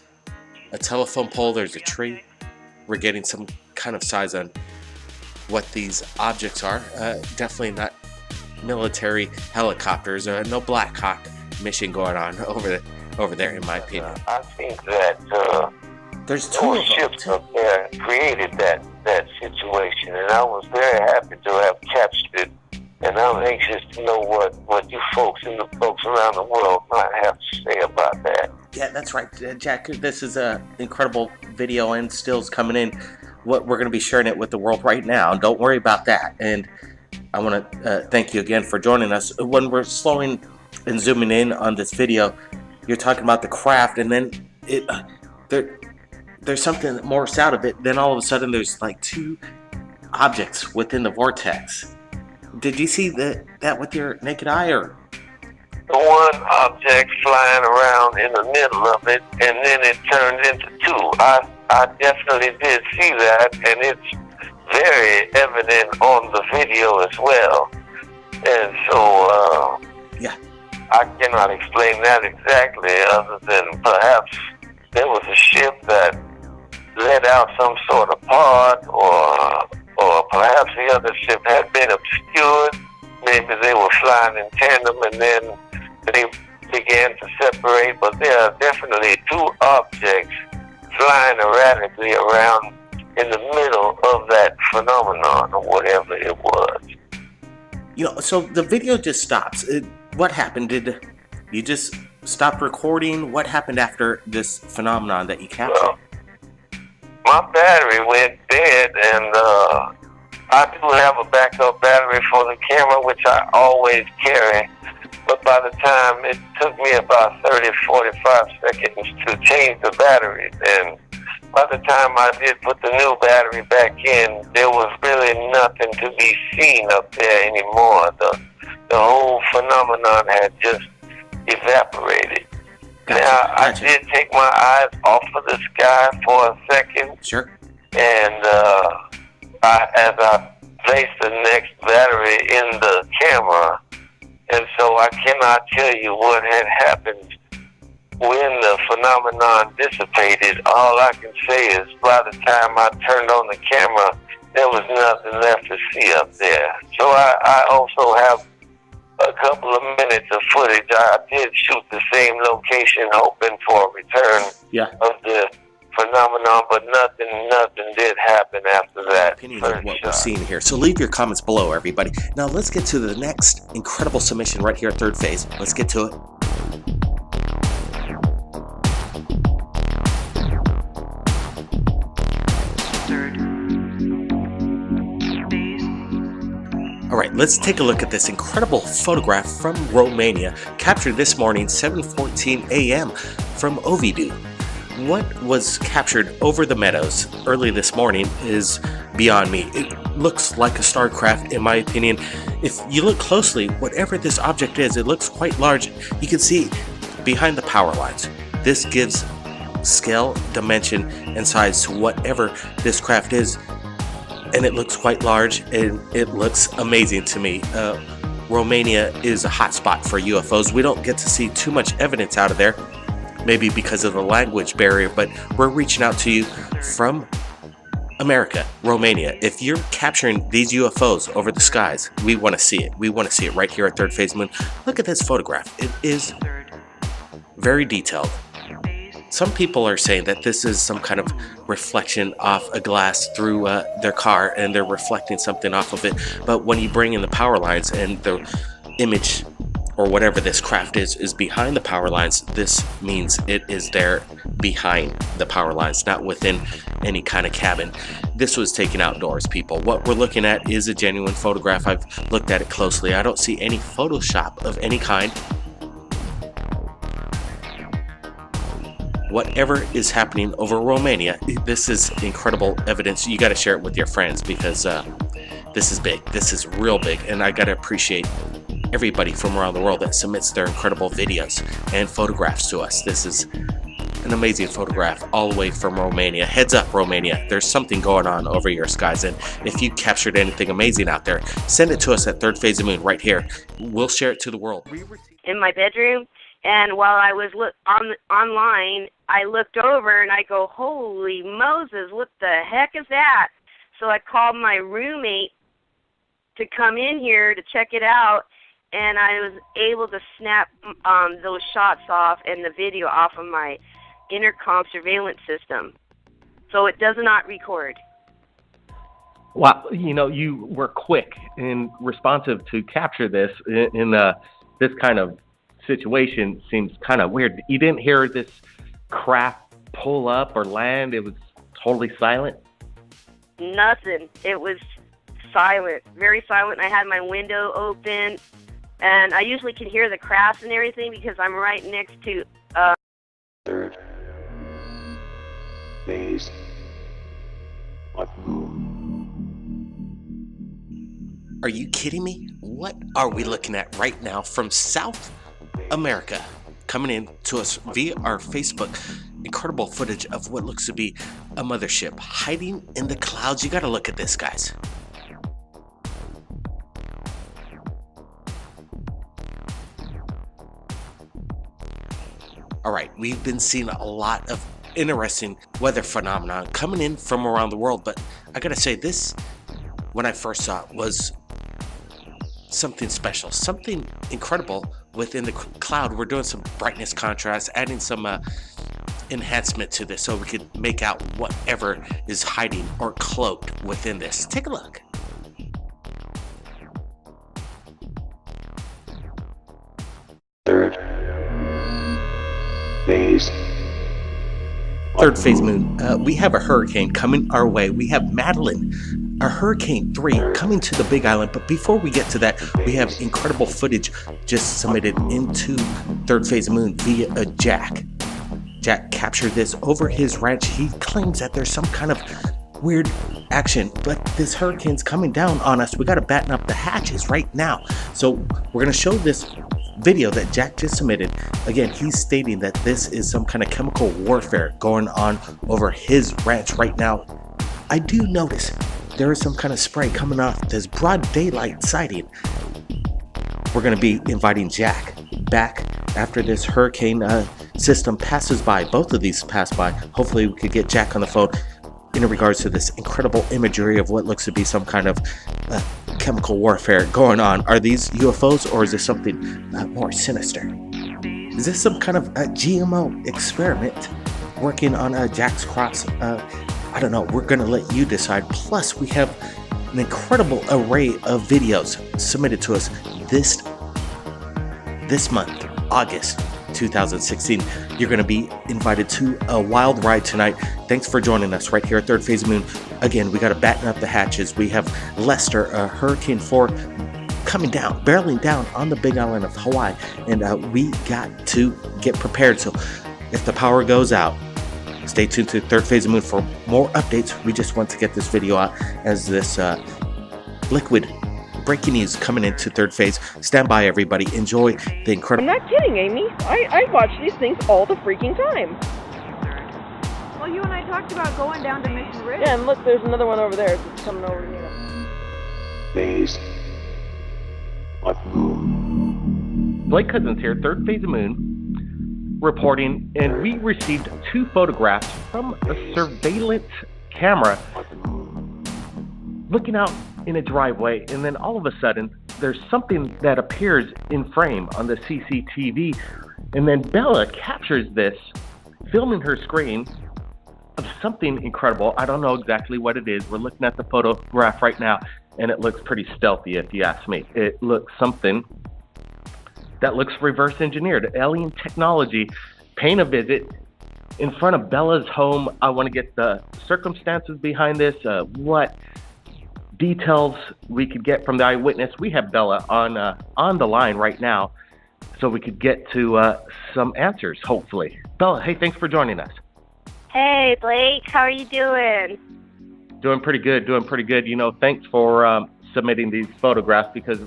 telephone pole, there's a tree. We're getting some kind of size on what these objects are. Definitely not military helicopters, no Black Hawk mission going on over there, in my opinion. I think that there's two those ships up there created that situation, and I was very happy to have captured it. And I'm anxious to know what you folks and the folks around the world might have to say about that. Yeah, that's right, Jack. This is an incredible video and stills coming in. What we're going to be sharing it with the world right now. Don't worry about that. And I want to thank you again for joining us. When we're slowing and zooming in on this video, you're talking about the craft, and then there's something that morphs out of it. Then all of a sudden, there's like two objects within the vortex. Did you see that with your naked eye, or? The one object flying around in the middle of it, and then it turned into two. I definitely did see that, and it's very evident on the video as well. And so, yeah, I cannot explain that exactly, other than perhaps there was a ship that let out some sort of pod, or perhaps the other ship had been obscured. Maybe they were flying in tandem and then they began to separate. But there are definitely two objects flying erratically around in the middle of that phenomenon, or whatever it was. You know, so the video just stops. What happened? Did you just stopped recording? What happened after this phenomenon that you captured? Well, my battery went dead, and I do have a backup battery for the camera, which I always carry. But by the time, it took me about 30, 45 seconds to change the batteries. And by the time I did put the new battery back in, there was really nothing to be seen up there anymore. The whole phenomenon had just evaporated. Now, I did take my eyes off of the sky for a second. Sure. And as I placed the next battery in the camera, and so I cannot tell you what had happened when the phenomenon dissipated. All I can say is by the time I turned on the camera, there was nothing left to see up there. So I also have a couple of minutes of footage. I did shoot the same location, hoping for a return of the phenomenon, but nothing did happen after that. Opinion of what we're seeing here. So leave your comments below, everybody. Now let's get to the next incredible submission right here at Third Phase. Let's get to it. All right, let's take a look at this incredible photograph from Romania, captured this morning, 7:14 a.m. from Ovidiu. What was captured over the meadows early this morning is beyond me. It looks like a starcraft, in my opinion. If you look closely, whatever this object is, it looks quite large. You can see behind the power lines. This gives scale, dimension, and size to whatever this craft is. And it looks quite large, and it looks amazing to me. Romania is a hotspot for UFOs. We don't get to see too much evidence out of there, maybe because of the language barrier, but we're reaching out to you from America, Romania. If you're capturing these UFOs over the skies, we want to see it. We want to see it right here at Third Phase Moon. Look at this photograph. It is very detailed. Some people are saying that this is some kind of reflection off a glass through their car, and they're reflecting something off of it. But when you bring in the power lines and the image or whatever this craft is behind the power lines, this means it is there behind the power lines, not within any kind of cabin. This was taken outdoors, people. What we're looking at is a genuine photograph. I've looked at it closely. I don't see any Photoshop of any kind. Whatever is happening over Romania, this is incredible evidence. You got to share it with your friends, because this is big. This is real big, and I got to appreciate everybody from around the world that submits their incredible videos and photographs to us. This is an amazing photograph all the way from Romania. Heads up, Romania, there's something going on over your skies, and if you captured anything amazing out there, send it to us at Third Phase of Moon right here. We'll share it to the world. In my bedroom, and while I was online, I looked over and I go, holy Moses, what the heck is that? So I called my roommate to come in here to check it out, and I was able to snap those shots off and the video off of my intercom surveillance system. So it does not record. Wow, you know, you were quick and responsive to capture this in this kind of situation. Seems kind of weird. You didn't hear this craft pull up or land? It was totally silent? Nothing. It was silent, very silent. I had my window open, and I usually can hear the crafts and everything because I'm right next to Third Phase of Moon. Are you kidding me? What are we looking at right now from South America? Coming in to us via our Facebook. Incredible footage of what looks to be a mothership hiding in the clouds. You got to look at this, guys. All right, we've been seeing a lot of interesting weather phenomenon coming in from around the world, but I gotta say, this, when I first saw it, was something special, something incredible within the cloud. We're doing some brightness contrast, adding some enhancement to this so we could make out whatever is hiding or cloaked within this. Take a look. Third phase. Third phase moon. We have a hurricane coming our way. We have Madeline, a Hurricane 3 coming to the Big Island. But before we get to that, we have incredible footage just submitted into third phase moon via a Jack. Jack captured this over his ranch. He claims that there's some kind of weird action, but this hurricane's coming down on us. We got to batten up the hatches right now. So we're going to show this video that Jack just submitted. Again, he's stating that this is some kind of chemical warfare going on over his ranch right now. I do notice there is some kind of spray coming off this broad daylight sighting. We're going to be inviting Jack back after this hurricane system passes by. Both of these pass by. Hopefully we could get Jack on the phone in regards to this incredible imagery of what looks to be some kind of chemical warfare going on. Are these UFOs, or is this something more sinister? Is this some kind of a GMO experiment working on Jack's crops? I don't know. We're going to let you decide. Plus, we have an incredible array of videos submitted to us this month, August 2016. You're going to be invited to a wild ride tonight. Thanks for joining us right here at Third Phase Moon. Again, we got to batten up the hatches. We have Lester, Hurricane 4, coming down, barreling down on the Big Island of Hawaii, and we got to get prepared. So if the power goes out, stay tuned to Third Phase Moon for more updates. We just want to get this video out as this liquid breaking news coming into third phase. Stand by, everybody. Enjoy the incredible. I'm not kidding, Amy. I watch these things all the freaking time. Well, you and I talked about going down to Mission Ridge. Yeah, and look, there's another one over there. It's coming over here. Phase. What moon? Blake Cousins here, Third Phase of Moon, reporting, and we received 2 photographs from a surveillance camera looking out in a driveway, and then all of a sudden there's something that appears in frame on the CCTV, and then Bella captures this, filming her screen of something incredible. I don't know exactly what it is. We're looking at the photograph right now, and it looks pretty stealthy, if you ask me. It looks something that looks reverse engineered. Alien technology paying a visit in front of Bella's home. I want to get the circumstances behind this, what details we could get from the eyewitness. We have Bella on the line right now, so we could get to some answers, hopefully. Bella, hey, thanks for joining us. Hey, Blake, how are you doing? Doing pretty good. You know, thanks for submitting these photographs, because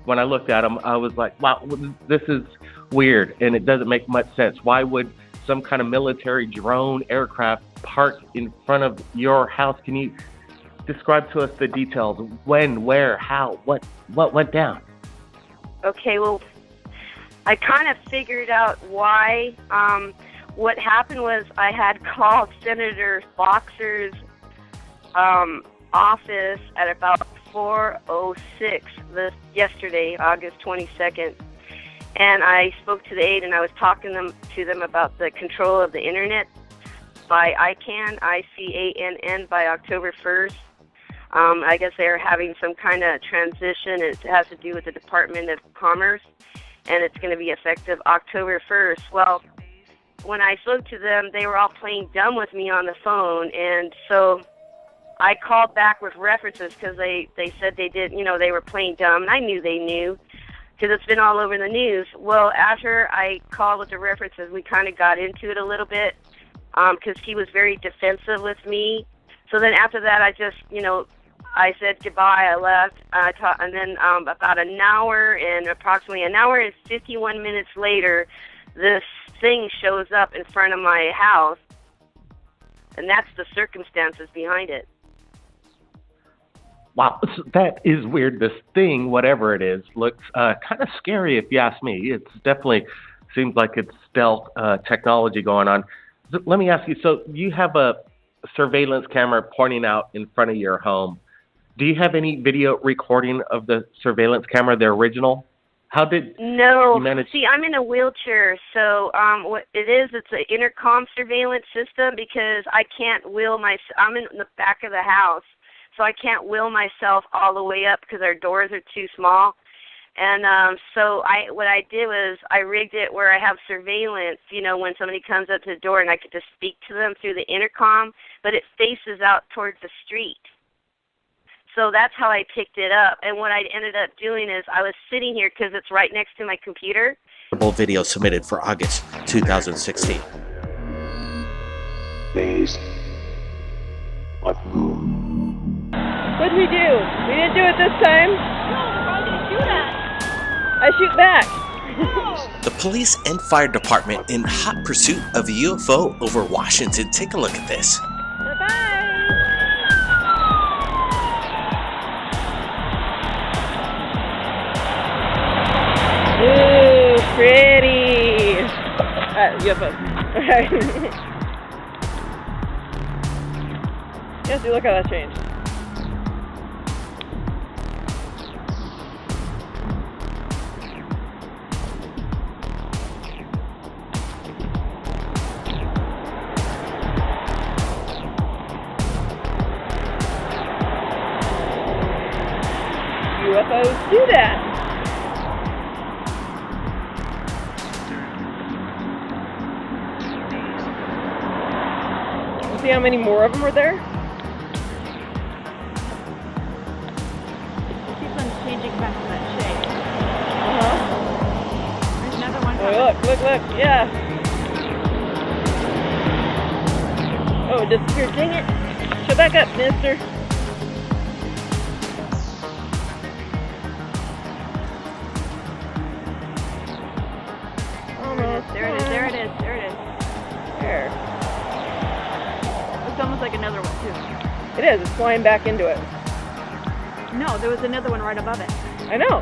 when I looked at them, I was like, wow, this is weird, and it doesn't make much sense. Why would some kind of military drone aircraft park in front of your house? Can you describe to us the details? When, where, how, what went down? Okay, well, I kind of figured out why. What happened was I had called Senator Boxer's office at about 4:06 yesterday, August 22nd, and I spoke to the aide, and I was talking to them about the control of the internet by ICANN, ICANN, by October 1st. I guess they're having some kind of transition. It has to do with the Department of Commerce, and it's going to be effective October 1st. Well, when I spoke to them, they were all playing dumb with me on the phone, and so I called back with references, because they said they did, they were playing dumb, and I knew they knew, because it's been all over the news. Well, after I called with the references, we kind of got into it a little bit, because he was very defensive with me. So then after that, I just, I said goodbye, I left, and then about approximately an hour and 51 minutes later, this thing shows up in front of my house, and that's the circumstances behind it. Wow, that is weird. This thing, whatever it is, looks kind of scary, if you ask me. It's definitely seems like it's stealth technology going on. So let me ask you, so you have a surveillance camera pointing out in front of your home. Do you have any video recording of the surveillance camera, the original? How did No. you manage? See, I'm in a wheelchair, so what it is, it's an intercom surveillance system, because I can't wheel I'm in the back of the house, so I can't wheel myself all the way up because our doors are too small. And so what I did was I rigged it where I have surveillance, you know, when somebody comes up to the door and I could just speak to them through the intercom, but it faces out towards the street. So that's how I picked it up. And what I ended up doing is I was sitting here because it's right next to my computer. Video submitted for August 2016. Based on moon. What'd we do? We didn't do it this time. No, how did you shoot at? I shoot back. The police and fire department in hot pursuit of a UFO over Washington. Take a look at this. Bye-bye. Ooh, pretty. UFO. Okay. Yeah, see, look how that changed. UFOs do that. See how many more of them are there? It keeps on changing back to that shape. Uh-huh. There's another one Oh, coming. look, yeah. Oh, it disappeared, dang it. Show back up, mister. There it is. There. It's almost like another one, too. It is, it's flying back into it. No, there was another one right above it. I know.